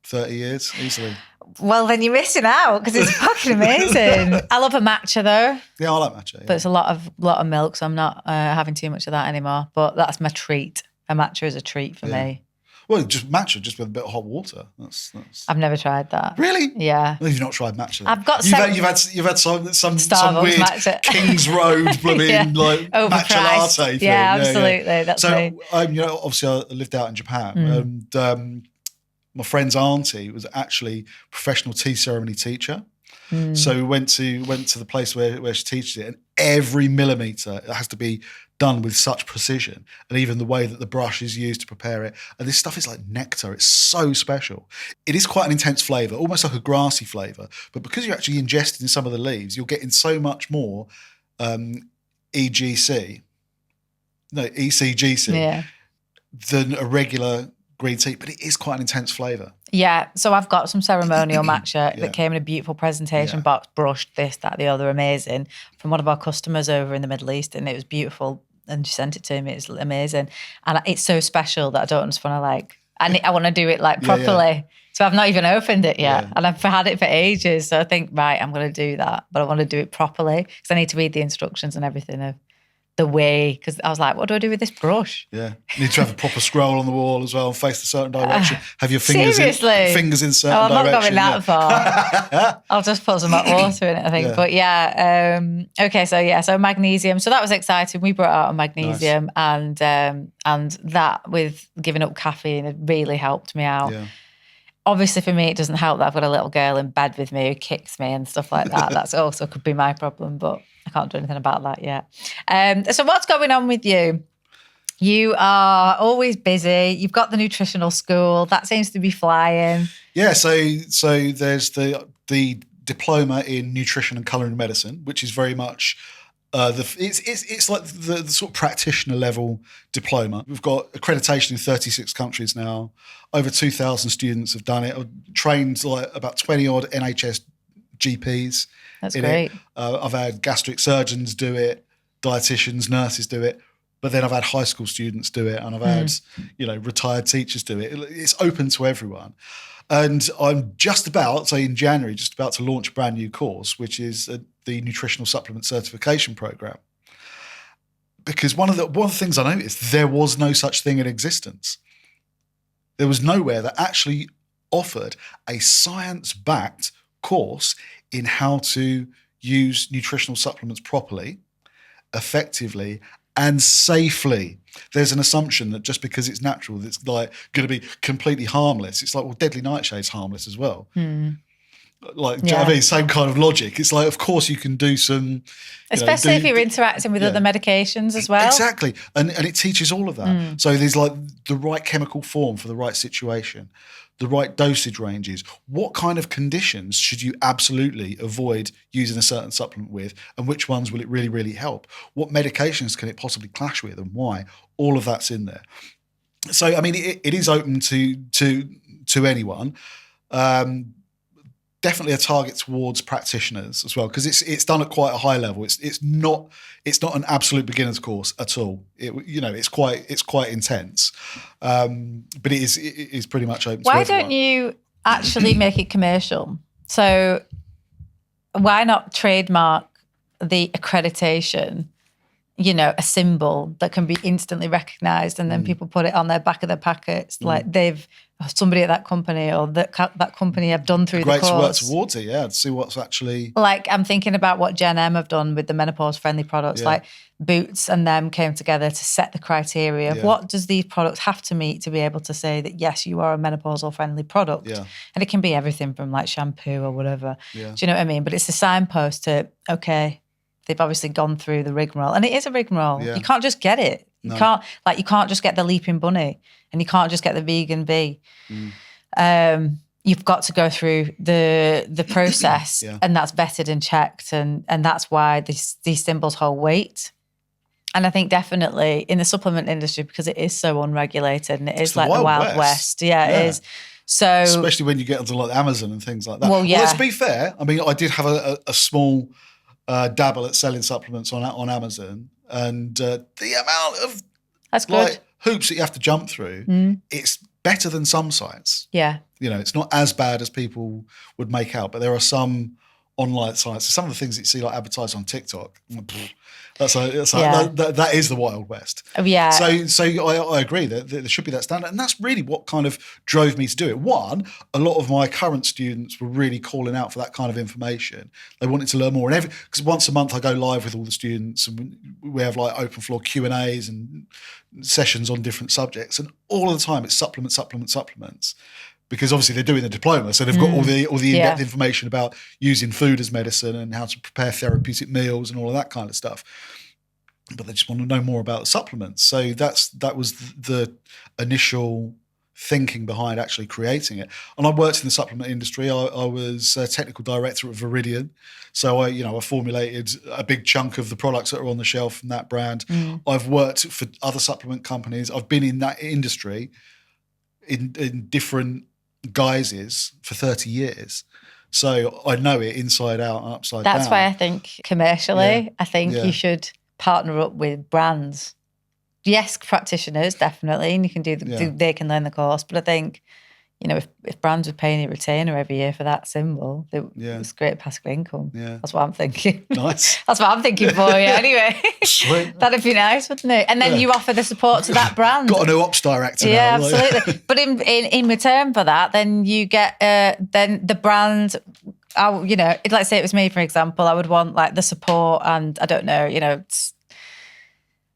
30 years easily. Well, then you're missing out because it's fucking amazing. I love a matcha though. Yeah, I like matcha. Yeah. But it's a lot of milk, so I'm not having too much of that anymore. But that's my treat. A matcha is a treat for me. Well, just matcha, just with a bit of hot water. That's. I've never tried that. Really? Yeah. Well, you've not tried matcha. I've got you've had some weird matcha. Kings Road blooming like matcha latte thing. Yeah, absolutely. That's me. Obviously I lived out in Japan, and my friend's auntie was actually a professional tea ceremony teacher. So we went to the place where she teaches it, and every millimetre has to be done with such precision, and even the way that the brush is used to prepare it. And this stuff is like nectar. It's so special. It is quite an intense flavour, almost like a grassy flavour. But because you're actually ingesting some of the leaves, you're getting so much more ECGC than a regular green tea. But it is quite an intense flavour. Yeah, so I've got some ceremonial matcha that came in a beautiful presentation box, brushed, this, that, the other, amazing, from one of our customers over in the Middle East, and it was beautiful, and she sent it to me. It's amazing, and it's so special that I don't just want to like I want to do it like properly. Yeah. So I've not even opened it yet. Yeah. And I've had it for ages. So I think, right, I'm going to do that. But I want to do it properly because I need to read the instructions and everything of the way. Because I was like, what do I do with this brush? Yeah. You need to have a proper scroll on the wall as well and face a certain direction. Have your fingers in certain direction. I'm not going that far. I'll just put some hot water in it, I think. Yeah. But okay, so magnesium. So that was exciting. We brought out a magnesium and that with giving up caffeine had really helped me out. Yeah. Obviously, for me, it doesn't help that I've got a little girl in bed with me who kicks me and stuff like that. That's also could be my problem, but I can't do anything about that yet. So what's going on with you? You are always busy. You've got the nutritional school. That seems to be flying. Yeah, so there's the diploma in nutrition and culinary medicine, which is very much it's like the sort of practitioner level diploma. We've got accreditation in 36 countries now. Over 2,000 students have done it. I've trained like about 20 odd NHS GPs. That's great. I've had gastric surgeons do it, dietitians, nurses do it. But then I've had high school students do it, and I've had retired teachers do it. It's open to everyone. And I'm in January, just about to launch a brand new course, which is the Nutritional Supplement Certification Program. Because one of the things I noticed, there was no such thing in existence. There was nowhere that actually offered a science-backed course in how to use nutritional supplements properly, effectively, and safely. There's an assumption that just because it's natural, it's like going to be completely harmless. It's like, well, deadly nightshade's harmless as well. Like, do you know what I mean? Same kind of logic. It's like, of course you can do some... Especially if you're interacting with other medications as well. Exactly. And it teaches all of that. So there's like the right chemical form for the right situation, the right dosage ranges. What kind of conditions should you absolutely avoid using a certain supplement with, and which ones will it really, really help? What medications can it possibly clash with, and why? All of that's in there. So, I mean, it is open to anyone. Definitely a target towards practitioners as well, because it's done at quite a high level. It's not an absolute beginner's course at all. It's quite intense, but it is pretty much open. Why to everyone. don't you actually make it commercial? So why not trademark the accreditation? A symbol that can be instantly recognised, and then people put it on their back of their packets, like they've somebody at that company or that company have done through the course. Great to work towards it, yeah. To see what's actually like. I'm thinking about what Gen M have done with the menopause friendly products, like Boots and them came together to set the criteria of what does these products have to meet to be able to say that yes, you are a menopausal friendly product. Yeah. And it can be everything from like shampoo or whatever. Yeah. Do you know what I mean? But it's a signpost to they've obviously gone through the rigmarole, and it is a rigmarole. Yeah. You can't just get it. You can't just get the leaping bunny, and you can't just get the vegan bee. You've got to go through the process, and that's vetted and checked, and that's why these symbols hold weight. And I think definitely in the supplement industry, because it is so unregulated and it is like the Wild West. Yeah, it is. So especially when you get onto like Amazon and things like that. Well, let's be fair. I mean, I did have a small dabble at selling supplements on Amazon, and the amount of that's good hoops that you have to jump through, it's better than some sites. Yeah, it's not as bad as people would make out, but there are some online sites. Some of the things that you see like advertised on TikTok, that is the Wild West. Yeah. So I agree that there should be that standard, and that's really what kind of drove me to do it. One, a lot of my current students were really calling out for that kind of information. They wanted to learn more, and because once a month I go live with all the students, and we have like open floor Q&As and sessions on different subjects, and all of the time it's supplements. Because obviously they're doing the diploma, so they've got all the in-depth information about using food as medicine and how to prepare therapeutic meals and all of that kind of stuff. But they just want to know more about supplements. So that was the initial thinking behind actually creating it. And I worked in the supplement industry. I was a technical director at Viridian, so I formulated a big chunk of the products that are on the shelf from that brand. I've worked for other supplement companies. I've been in that industry in different guises for 30 years. So I know it inside out and upside down. That's why I think commercially, I think you should partner up with brands. yes, practitioners, definitely, and you can they can learn the course. But I think, you know, if brands were paying a retainer every year for that symbol, it's great passive income. Yeah. That's what I'm thinking. Nice. That's what I'm thinking for you anyway. Sweet. That'd be nice, wouldn't it? And then you offer the support to that brand. Got a new ops director yeah, now. absolutely. But in return for that, then you get then the brand. You know, let's say it was me, for example. I would want like the support, and I don't know, you know,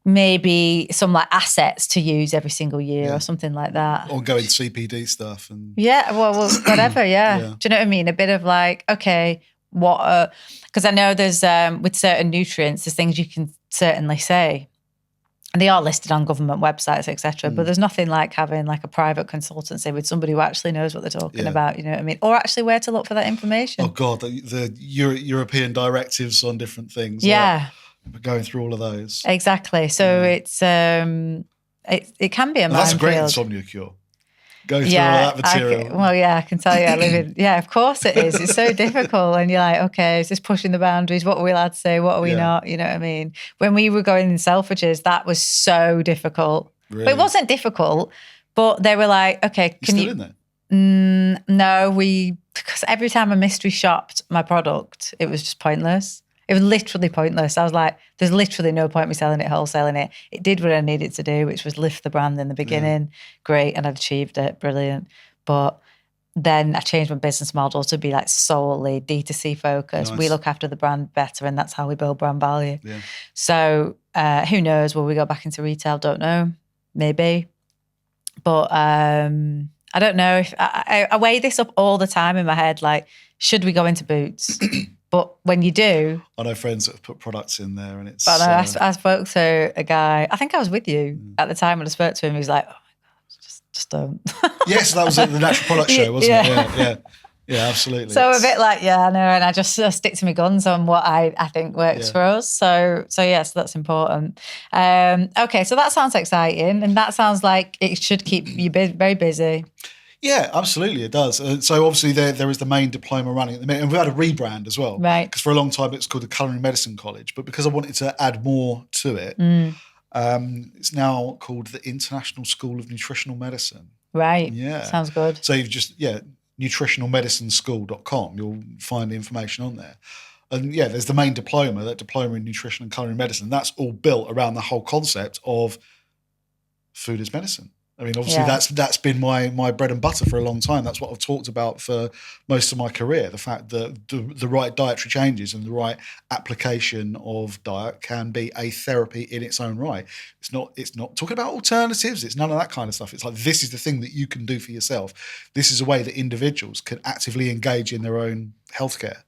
maybe some like assets to use every single year or something like that. Ongoing CPD stuff and well, whatever. Yeah. Do you know what I mean? A bit of like, okay, what? Because I know there's with certain nutrients, there's things you can certainly say. And they are listed on government websites, etc. But there's nothing like having like a private consultancy with somebody who actually knows what they're talking about, you know what I mean? Or actually where to look for that information. Oh, God, the European directives on different things. Yeah. Like, going through all of those. Exactly. So it's it can be a minefield. That's a great insomnia cure. Go through all that material. I can tell you I live in, of course it is. It's so difficult. And you're like, okay, is this pushing the boundaries? What are we allowed to say? What are we not? You know what I mean? When we were going in Selfridges, that was so difficult. Really? But it wasn't difficult, but they were like, okay, can you? Still in there? No, because every time I mystery shopped my product, it was just pointless. It was literally pointless. I was like, there's literally no point me selling it, wholesaling it. It did what I needed to do, which was lift the brand in the beginning. Great, and I'd achieved it. Brilliant. But then I changed my business model to be like solely D2C focused. Nice. We look after the brand better, and that's how we build brand value. Yeah. So who knows? Will we go back into retail? Don't know. Maybe. But I don't know. If I weigh this up all the time in my head, like, should we go into Boots? But when you do... I know friends that have put products in there and it's... But I spoke to a guy, I think I was with you at the time when I spoke to him, he was like, oh my God, just don't. Yes, that was at the Natural Product Show, wasn't it? Yeah, absolutely. So a bit like, I know, and I just stick to my guns on what I think works for us. So that's important. Okay, so that sounds exciting, and that sounds like it should keep you very busy. Yeah, absolutely, it does. So obviously there is the main diploma running at the minute, and we've had a rebrand as well. Right. Because for a long time it's called the Culinary Medicine College, but because I wanted to add more to it, it's now called the International School of Nutritional Medicine. Right. Yeah. Sounds good. So you've just, nutritionalmedicineschool.com, you'll find the information on there. And there's the main diploma, that diploma in nutrition and culinary medicine. That's all built around the whole concept of food as medicine. I mean, obviously that's been my bread and butter for a long time. That's what I've talked about for most of my career. The fact that the right dietary changes and the right application of diet can be a therapy in its own right. It's not talking about alternatives. It's none of that kind of stuff. It's like, this is the thing that you can do for yourself. This is a way that individuals can actively engage in their own healthcare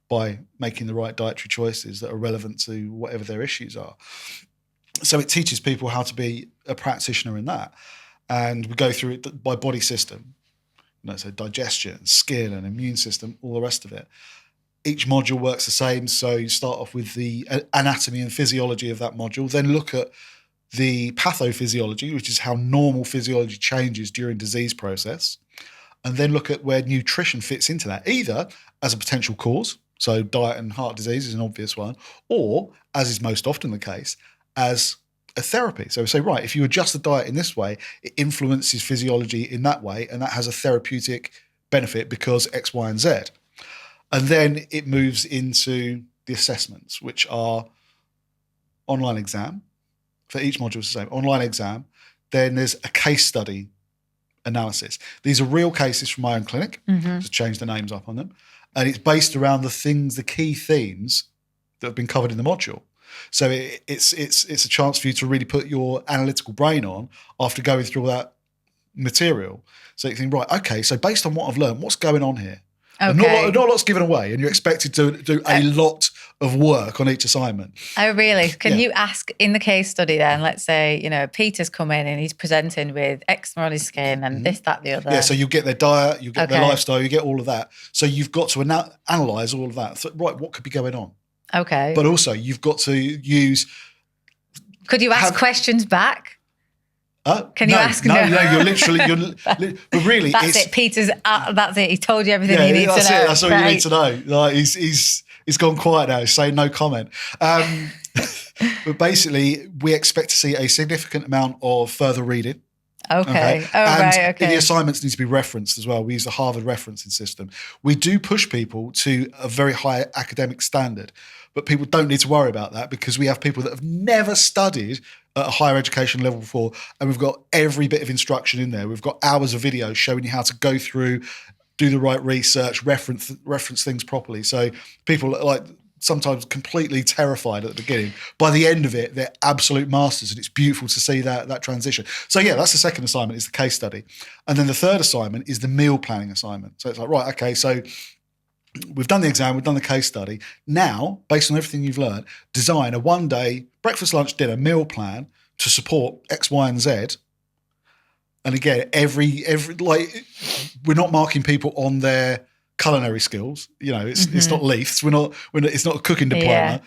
by making the right dietary choices that are relevant to whatever their issues are. So it teaches people how to be a practitioner in that. And we go through it by body system, so digestion, skin and immune system, all the rest of it. Each module works the same. So you start off with the anatomy and physiology of that module, then look at the pathophysiology, which is how normal physiology changes during disease process, and then look at where nutrition fits into that, either as a potential cause, so diet and heart disease is an obvious one, or, as is most often the case, as a therapy. So we say, right, if you adjust the diet in this way, it influences physiology in that way, and that has a therapeutic benefit because X, Y, and Z. And then it moves into the assessments, which are online exam. For each module, it's the same. Online exam. Then there's a case study analysis. These are real cases from my own clinic. Just change the names up on them. And it's based around the key themes that have been covered in the module. So it's a chance for you to really put your analytical brain on after going through all that material. So you think, right, okay, so based on what I've learned, what's going on here? Okay. Not a lot's given away, and you're expected to do a lot of work on each assignment. Oh, really? Can you ask in the case study then, let's say, Peter's come in and he's presenting with eczema on his skin and this, that, the other. Yeah, so you get their diet, you get their lifestyle, you get all of that. So you've got to analyse all of that. So, right, what could be going on? Okay. But also you've got to use... Could you ask questions back? Can you ask? No, you're literally, but really, that's it. Peter's, that's it. He told you everything you need to know. That's all you need to know. Like he's gone quiet now. He's saying no comment. But basically, we expect to see a significant amount of further reading. Okay. Oh, and right. Okay. the assignments need to be referenced as well. We use the Harvard referencing system. We do push people to a very high academic standard, but people don't need to worry about that because we have people that have never studied at a higher education level before, and we've got every bit of instruction in there. We've got hours of video showing you how to go through, do the right research, reference things properly. So people are like sometimes completely terrified at the beginning. By the end of it, they're absolute masters, and it's beautiful to see that transition. So yeah, that's the second assignment, is the case study. And then the third assignment is the meal planning assignment. So it's like, right, okay, so we've done the exam, we've done the case study. Now, based on everything you've learned, design a one-day breakfast, lunch, dinner meal plan to support X, Y, and Z. And again, every like, we're not marking people on their culinary skills. It's not Leiths. It's not a cooking diploma. Yeah.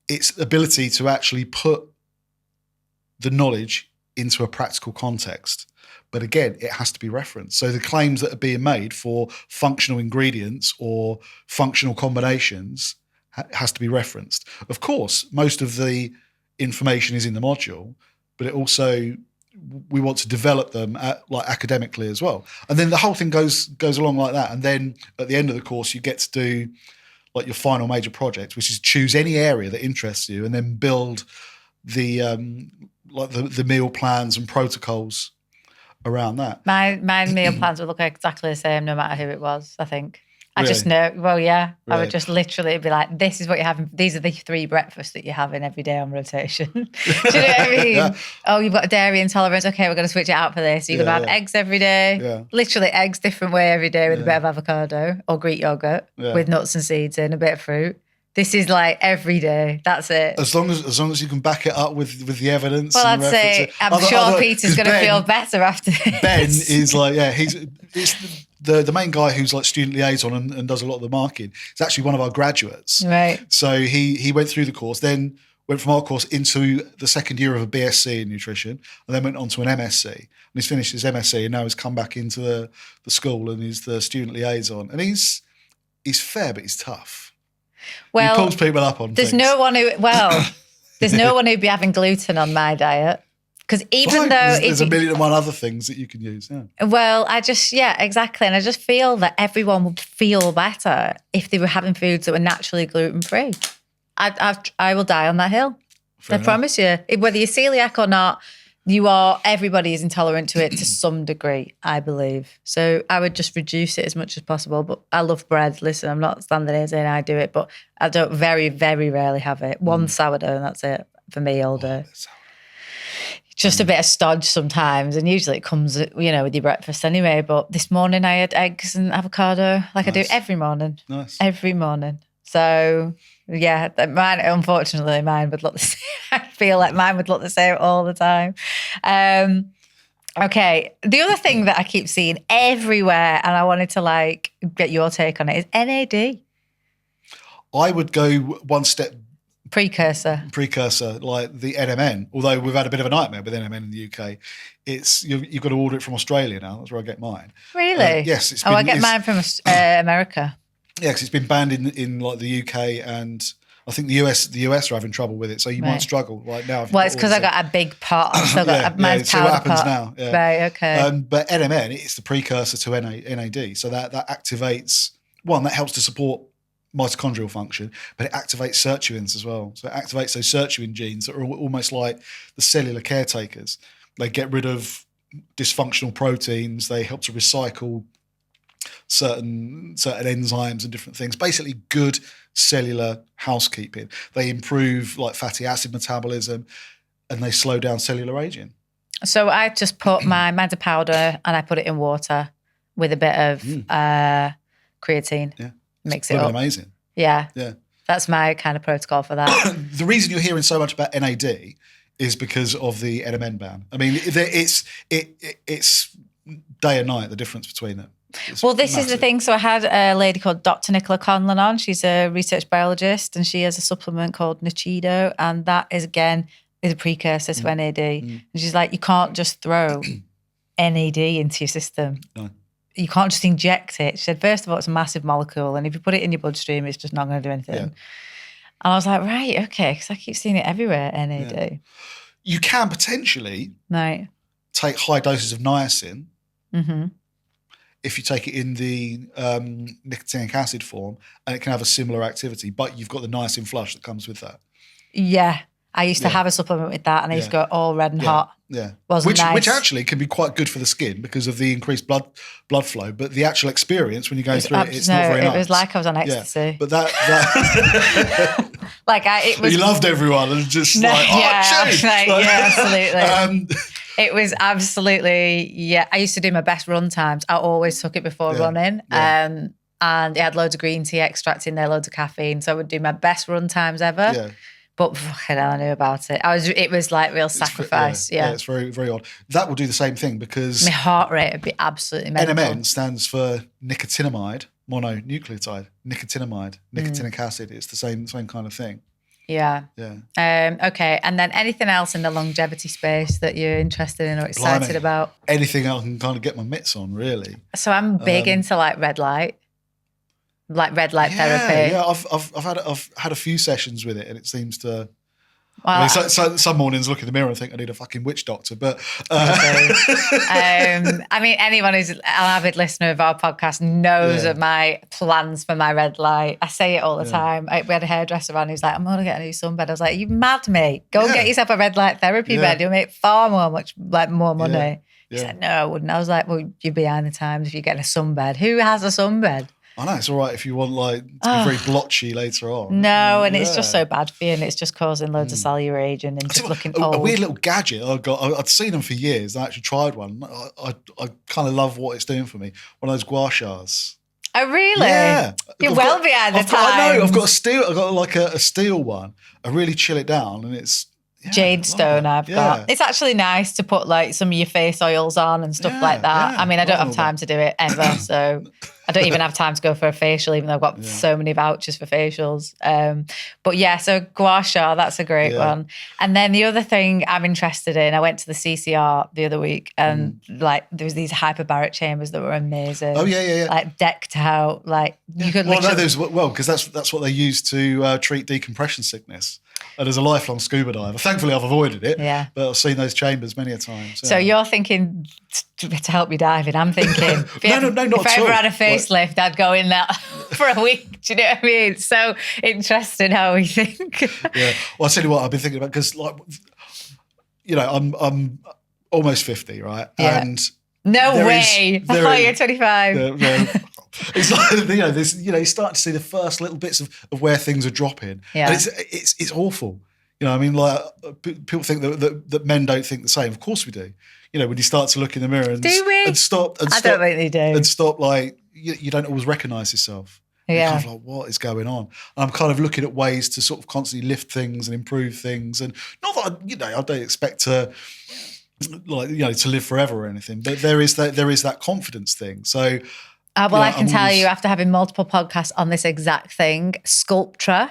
It's ability to actually put the knowledge into a practical context. But again, it has to be referenced. So the claims that are being made for functional ingredients or functional combinations has to be referenced. Of course, most of the information is in the module, but it also, we want to develop them academically as well. And then the whole thing goes along like that. And then at the end of the course, you get to do like your final major project, which is choose any area that interests you and then build the meal plans and protocols around that. My meal plans would look exactly the same no matter who it was, I think. I Really? just know, well, yeah. I Really? would just literally be like, this is what you're having. These are the 3 breakfasts that you're having every day on rotation. Do you know what I mean? Yeah. Oh, you've got a dairy intolerance. Okay, we're going to switch it out for this. You're going to have eggs every day. Yeah. Literally eggs different way every day with a bit of avocado or Greek yogurt with nuts and seeds in, a bit of fruit. This is like every day. That's it. As long as you can back it up with the evidence. Well, and I'd say I'm sure Peter's going to feel better after this. Ben is like, it's the main guy who's like student liaison and does a lot of the marketing. He's actually one of our graduates. Right. So he went through the course, then went from our course into the second year of a BSc in nutrition, and then went on to an MSc. And he's finished his MSc and now he's come back into the school and he's the student liaison. And he's fair, but he's tough. Well, he pulls people up on there's things. no one who'd be having gluten on my diet. Because even though there's a million and one other things that you can use. Yeah. Well, exactly. And I just feel that everyone would feel better if they were having foods that were naturally gluten-free. I will die on that hill. Fair enough. Promise you. Whether you're celiac or not, everybody is intolerant to it to some degree, I believe. So I would just reduce it as much as possible. But I love bread. Listen, I'm not standing here saying I do it, but I don't very, very rarely have it. One sourdough and that's it for me all day. Just a bit of stodge sometimes, and usually it comes, with your breakfast anyway. But this morning I had eggs and avocado, like I do every morning. Nice. Every morning. So yeah, unfortunately, mine would look the same. I feel like mine would look the same all the time. Okay, the other thing that I keep seeing everywhere, and I wanted to get your take on it, is NAD. I would go one step precursor, like the NMN. Although we've had a bit of a nightmare with NMN in the UK, you've got to order it from Australia now. That's where I get mine. Really? Yes. I get mine from America. Yeah, because it's been banned in like the UK, and I think the US are having trouble with it. So you might struggle right now. Well, it's because I got a big pot. I've still got mine's so what powder happens pot. now? Yeah. Right. Okay. But NMN, it's the precursor to NAD. So that activates that helps to support mitochondrial function, but it activates sirtuins as well. So it activates those sirtuin genes that are almost like the cellular caretakers. They get rid of dysfunctional proteins. They help to recycle certain enzymes and different things. Basically, good cellular housekeeping. They improve like fatty acid metabolism, and they slow down cellular aging. So I just put mine's a powder, and I put it in water with a bit of creatine. Yeah. Mix it up. Amazing. Yeah. Yeah. That's my kind of protocol for that. The reason you're hearing so much about NAD is because of the NMN ban. I mean, it's day and night, the difference between them. Well, this is the thing. So I had a lady called Dr. Nicola Conlon on. She's a research biologist, and she has a supplement called Nutritional, and that is a precursor to NAD. And she's like, you can't just throw NAD into your system. No. You can't just inject it. She said, first of all, it's a massive molecule, and if you put it in your bloodstream, it's just not going to do anything. And I was like, right, okay, because I keep seeing it everywhere, NAD. Yeah. You can potentially Right. take high doses of niacin Mm-hmm. if you take it in the nicotinic acid form, and it can have a similar activity, but you've got the niacin flush that comes with that. Yeah. I used to Yeah. have a supplement with that and I used to go all red and hot. Yeah. Wasn't nice. Which actually can be quite good for the skin because of the increased blood flow, but the actual experience when you go through it's not very nice. It was like I was on ecstasy. Yeah. But that it was. You loved everyone and just absolutely. It was absolutely, I used to do my best run times. I always took it before running. Yeah. And it had loads of green tea extract in there, loads of caffeine. So I would do my best run times ever. Yeah. But fucking hell, I knew about it. It was like real sacrifice. Yeah, it's very, very odd. That will do the same thing because my heart rate would be absolutely mental. NMN stands for nicotinamide mononucleotide. Nicotinamide, nicotinic acid. It's the same kind of thing. Yeah. Yeah. Okay. And then anything else in the longevity space that you're interested in or excited about? Anything I can kind of get my mitts on, really. So I'm big into like red light. Like red light therapy. Yeah, I've had a few sessions with it, and it seems to. Well, some mornings look in the mirror and think I need a fucking witch doctor, but. I mean, anyone who's an avid listener of our podcast knows of my plans for my red light. I say it all the time. We had a hairdresser on who's like, "I'm going to get a new sunbed." I was like, "You mad, mate? Go and get yourself a red light therapy bed. You'll make far more money." Yeah. He said, "No, I wouldn't." I was like, "Well, you're behind the times if you get a sunbed. Who has a sunbed?" I know, it's all right if you want to be very blotchy later on. No, and it's just so bad for you, and it's just causing loads of cellular aging and just looking old. A weird little gadget I'd seen them for years. I actually tried one. I kind of love what it's doing for me. One of those gua shas. Oh, really? Yeah. You're well behind the times. I know. I've got a steel one. I really chill it down, and it's jade stone I've got. It's actually nice to put like some of your face oils on and stuff like that. Yeah. I mean, I don't have time to do it ever, so I don't even have time to go for a facial, even though I've got so many vouchers for facials. But yeah, so gua sha, that's a great one. And then the other thing I'm interested in, I went to the CCR the other week and like there was these hyperbaric chambers that were amazing. Oh yeah. Like decked out, like you could because that's what they use to treat decompression sickness. And as a lifelong scuba diver, thankfully I've avoided it. Yeah. But I've seen those chambers many a time. So you're thinking to help me diving. I'm thinking if I ever had a facelift, I'd go in that for a week. Do you know what I mean? It's so interesting how we think. Yeah. Well, I'll tell you what I've been thinking about because, I'm almost 50, right? Yeah. And no way. I thought you were 25. It's like you start to see the first little bits of where things are dropping, and it's awful. I mean, like people think that men don't think the same. Of course we do. When you start to look in the mirror and stop. I don't think they do. And stop, like you don't always recognise yourself. Yeah. You're kind of like, what is going on? And I'm kind of looking at ways to sort of constantly lift things and improve things, and not that I don't expect to. To live forever or anything, but there is that confidence thing. So. I can tell you after having multiple podcasts on this exact thing, Sculptra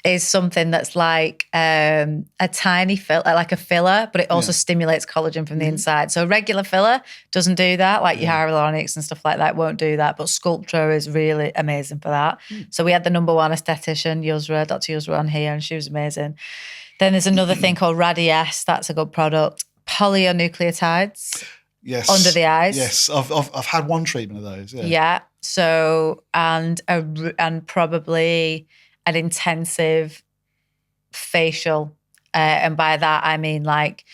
is something that's like a tiny like a filler, but it also stimulates collagen from the inside. So a regular filler doesn't do that, like your hyaluronics and stuff like that won't do that, but Sculptra is really amazing for that. So we had the number one esthetician, Dr. Yusra on here, and she was amazing. Then there's another thing called Radiesse, that's a good product. Polynucleotides. Yes. Under the eyes. Yes, I've had one treatment of those. Yeah. Yeah. So and probably an intensive facial, and by that I mean like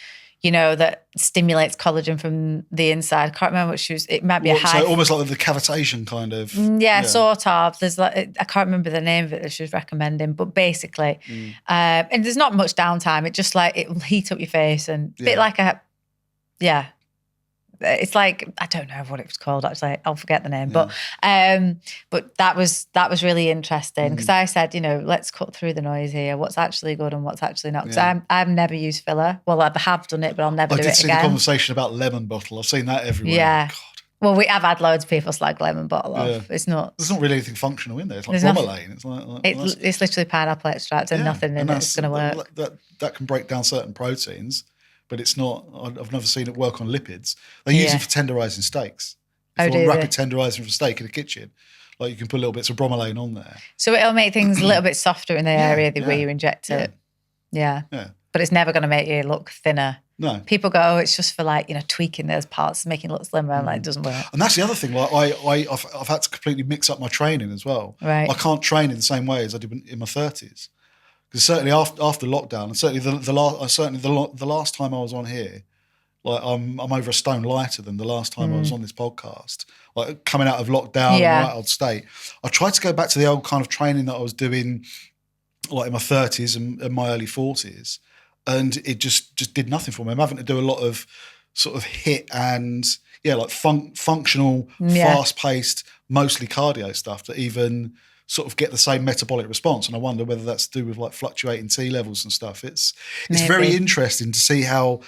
that stimulates collagen from the inside. I can't remember what she was. It might be so almost like the cavitation kind of. Yeah, sort of. There's I can't remember the name of it that she was recommending, but basically, and there's not much downtime. It just like it will heat up your face and a bit like it's like I don't know what it was called actually. I'll forget the name, but that was really interesting because I said, let's cut through the noise here. What's actually good and what's actually not? Because I've never used filler. Well, I have done it, but I'll never do it again. I did see the conversation about lemon bottle. I've seen that everywhere. Yeah. God. Well, we have had loads of people slag lemon bottle off. Yeah. It's not. There's not really anything functional in there. It's like bromelain. It's literally pineapple extract and nothing in it that's going to work. That can break down certain proteins. But it's not, I've never seen it work on lipids. They use it for tenderising steaks. If you want rapid tenderising for steak in the kitchen, Like you can put little bits of bromelain on there. So it'll make things a little bit softer in the area where you inject it. Yeah. But it's never going to make you look thinner. No. People go, oh, it's just for like, tweaking those parts, making it look slimmer. I'm like, it doesn't work. And that's the other thing. Like I've had to completely mix up my training as well. Right. I can't train in the same way as I did in my 30s. Because certainly after lockdown, and certainly the last time I was on here, like I'm over a stone lighter than the last time I was on this podcast. Like coming out of lockdown in the right old state, I tried to go back to the old kind of training that I was doing, like in my 30s and my early 40s, and it just did nothing for me. I'm having to do a lot of sort of HIIT and like functional, fast-paced, mostly cardio stuff to even sort of get the same metabolic response. And I wonder whether that's to do with like fluctuating T levels and stuff. It's very interesting to see how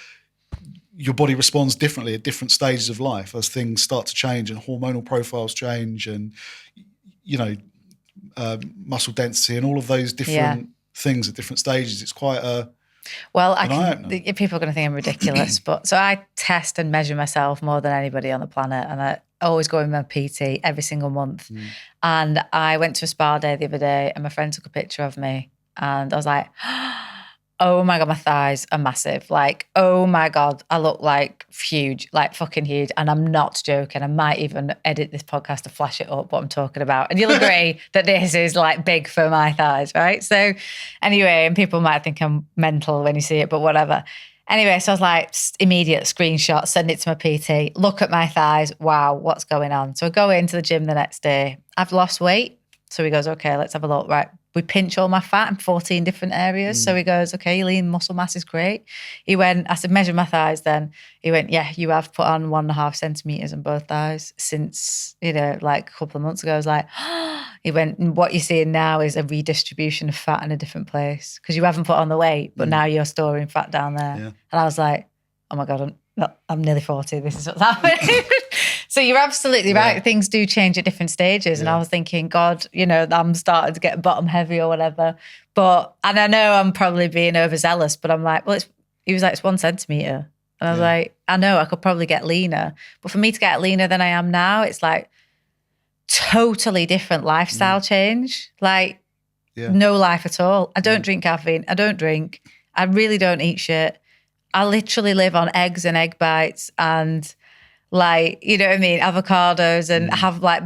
your body responds differently at different stages of life as things start to change and hormonal profiles change and, muscle density and all of those different things at different stages. It's quite a... Well, people are going to think I'm ridiculous, but so I test and measure myself more than anybody on the planet, and I always go in my PT every single month. And I went to a spa day the other day, and my friend took a picture of me, and I was like, oh my God, my thighs are massive. Like, oh my God, I look like huge, like fucking huge. And I'm not joking. I might even edit this podcast to flash it up what I'm talking about. And you'll agree that this is like big for my thighs, right? So anyway, and people might think I'm mental when you see it, but whatever. Anyway, so I was like, immediate screenshot, send it to my PT, look at my thighs. Wow, what's going on? So I go into the gym the next day. I've lost weight. So he goes, okay, let's have a look. Right. We pinch all my fat in 14 different areas. So he goes, okay, your lean muscle mass is great. He went, I said, measure my thighs then. He went, yeah, you have put on 1.5 centimetres on both thighs since, like a couple of months ago. I was like, he went, what you're seeing now is a redistribution of fat in a different place because you haven't put on the weight, but now you're storing fat down there. Yeah. And I was like, oh my God, I'm nearly 40. This is what's happening. So you're absolutely right. Things do change at different stages. And I was thinking, God, I'm starting to get bottom heavy or whatever. And I know I'm probably being overzealous, but I'm like, he was like, it's 1 centimetre. And I was like, I know I could probably get leaner. But for me to get leaner than I am now, it's like totally different lifestyle change. Like no life at all. I don't drink caffeine. I don't drink. I really don't eat shit. I literally live on eggs and egg bites and avocados and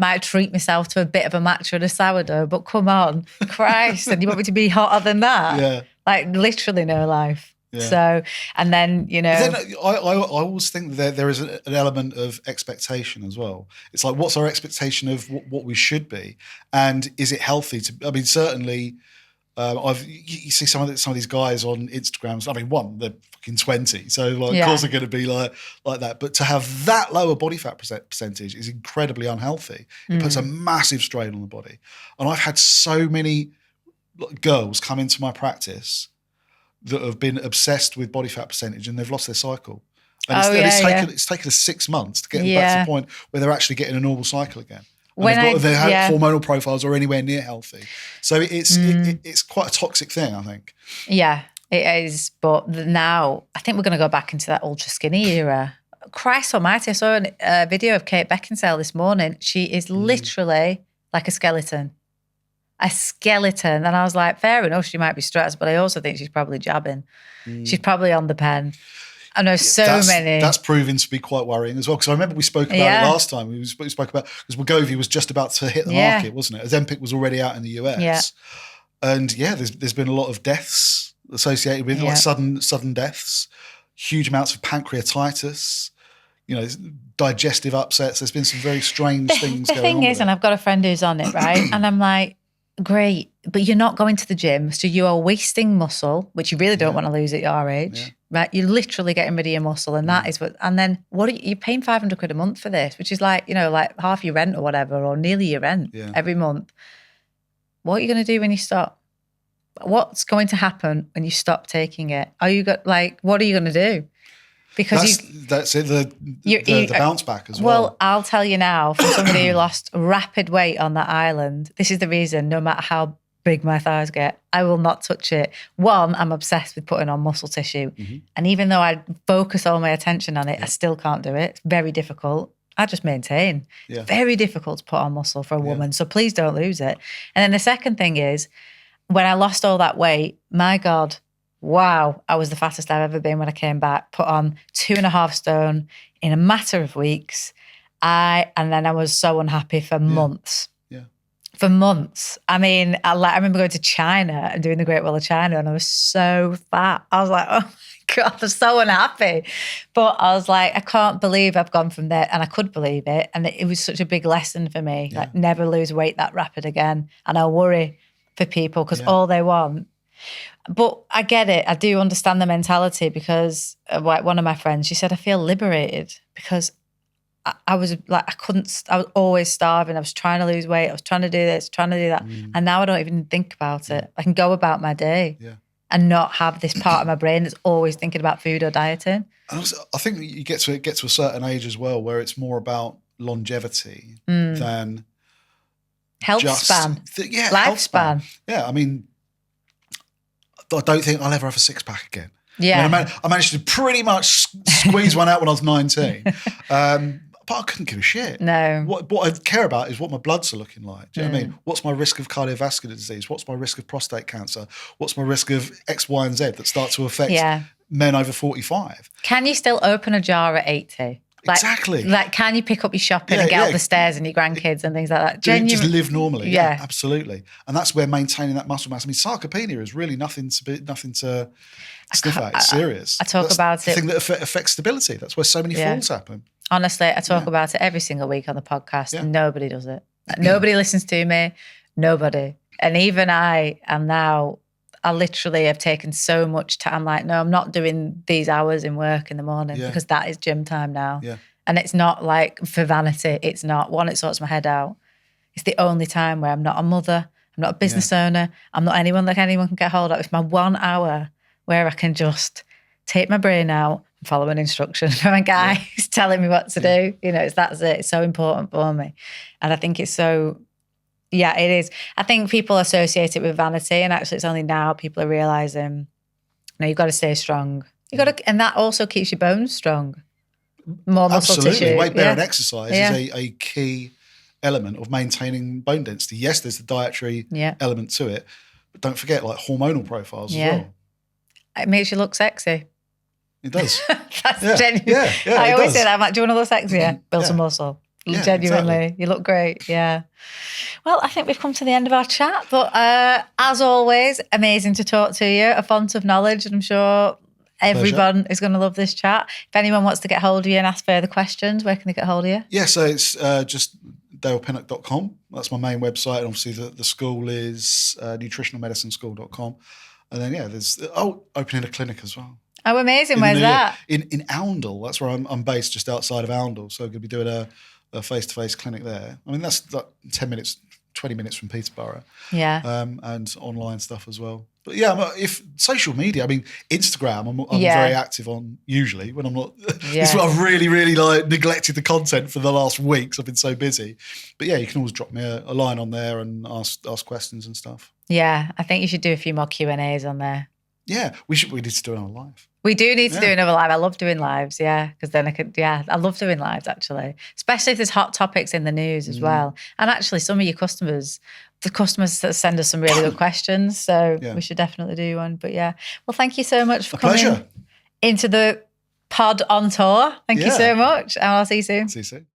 might treat myself to a bit of a matcha and a sourdough, but come on, Christ, and you want me to be hotter than that? Yeah. Like literally no life. Yeah. So, and then, I always think that there is an element of expectation as well. It's like, what's our expectation of what we should be? And is it healthy certainly... you see some of these guys on Instagram. I mean, they're fucking 20, so of course they're going to be like that. But to have that lower body fat percentage is incredibly unhealthy. It puts a massive strain on the body. And I've had so many girls come into my practice that have been obsessed with body fat percentage and they've lost their cycle. And it's taken us 6 months to get them back to the point where they're actually getting a normal cycle again. Their hormonal profiles are anywhere near healthy. So it's quite a toxic thing, I think. Yeah, it is. But now I think we're going to go back into that ultra skinny era. Christ almighty, I saw a video of Kate Beckinsale this morning. She is literally like a skeleton. A skeleton. And I was like, fair enough, she might be stressed, but I also think she's probably jabbing. She's probably on the pen. I know many. That's proving to be quite worrying as well. Because I remember we spoke about it last time. We spoke about, because Wegovy was just about to hit the market, wasn't it? Ozempic was already out in the US. Yeah. And there's been a lot of deaths associated with like sudden deaths, huge amounts of pancreatitis, digestive upsets. There's been some very strange things going on. The thing is, and I've got a friend who's on it, right? And I'm like, great, but you're not going to the gym, so you are wasting muscle, which you really don't want to lose at your age, right? You're literally getting rid of your muscle, and that is what. And then you're paying 500 quid a month for this, which is like like half your rent or whatever, or nearly your rent every month. What are you going to do when you stop? What's going to happen when you stop taking it? What are you going to do? Because that's it. The bounce back as well. Well, I'll tell you now, for somebody who lost rapid weight on that island, this is the reason. No matter how big my thighs get, I will not touch it. One, I'm obsessed with putting on muscle tissue, and even though I focus all my attention on it, I still can't do it. It's very difficult. I just maintain. Yeah. Very difficult to put on muscle for a woman. So please don't lose it. And then the second thing is, when I lost all that weight, my God, wow, I was the fattest I've ever been when I came back, put on 2.5 stone in a matter of weeks. And then I was so unhappy for months. Yeah. For months. I mean, I remember going to China and doing the Great Wall of China, and I was so fat. I was like, oh my God, I'm so unhappy. But I was like, I can't believe I've gone from there. And I could believe it. And it was such a big lesson for me. Like, never lose weight that rapid again. And I worry for people because all they want. But I get it. I do understand the mentality because like one of my friends, she said, I feel liberated because I was like, I was always starving. I was trying to lose weight. I was trying to do this, trying to do that. And now I don't even think about it. I can go about my day and not have this part of my brain that's always thinking about food or dieting. And also, I think you get to a certain age as well where it's more about longevity than health span. Lifespan. Yeah, I mean, I don't think I'll ever have a 6-pack again. Yeah. I managed to pretty much squeeze one out when I was 19. But I couldn't give a shit. No. What I care about is what my bloods are looking like. Do you know what I mean? What's my risk of cardiovascular disease? What's my risk of prostate cancer? What's my risk of X, Y, and Z that start to affect men over 45? Can you still open a jar at 80? Exactly. Like, can you pick up your shopping and get up the stairs and your grandkids and things like that? Just live normally. Yeah, absolutely. And that's where maintaining that muscle mass. I mean, sarcopenia is really nothing to sniff at. It's serious. I talk about the thing that affects stability. That's where so many falls happen. Honestly, I talk about it every single week on the podcast. Yeah. Nobody does it. Nobody listens to me. Nobody. And even I am now, I literally have taken so much time. I'm like, no, I'm not doing these hours in work in the morning because that is gym time now. Yeah. And it's not like for vanity. It's not. One, it sorts my head out. It's the only time where I'm not a mother. I'm not a business owner. I'm not anyone that anyone can get hold of. It's my 1 hour where I can just take my brain out and follow an instruction from a guy who's telling me what to do. You know, that's it. It's so important for me. And I think it's so, it is. I think people associate it with vanity, and actually it's only now people are realising, you've got to stay strong. And that also keeps your bones strong. More muscle tissue. Absolutely. Weight bearing exercise is a key element of maintaining bone density. Yes, there's the dietary element to it, but don't forget like hormonal profiles as well. It makes you look sexy. It does. That's genuine. I always say that. I'm like, do you want to look sexier? Build some muscle. Yeah, genuinely. exactly. You look great. Yeah. Well, I think we've come to the end of our chat, but as always, amazing to talk to you. A font of knowledge, and I'm sure everyone is going to love this chat. If anyone wants to get hold of you and ask further questions, where can they get hold of you? Yeah, so it's just dalepinnock.com. That's my main website. And obviously the school is nutritionalmedicineschool.com. And then, there's opening a clinic as well. Oh, amazing. Where's that? In Oundle. That's where I'm based, just outside of Oundle. So I'm going to be doing a face-to-face clinic there. I mean, that's like 10 minutes, 20 minutes from Peterborough. Yeah. And online stuff as well. But if social media, I mean, Instagram, I'm very active on usually when I'm not. It's what I've really, really neglected the content for the last weeks. I've been so busy. But you can always drop me a line on there and ask questions and stuff. Yeah, I think you should do a few more Q&As on there. Yeah, we need to do another live. We do need to do another live. I love doing lives, because then I love doing lives actually, especially if there's hot topics in the news as well. And actually some of your customers, the customers send us some really good questions, so we should definitely do one. But well, thank you so much for coming into the pod on tour. Thank you so much, and I'll see you soon. See you soon.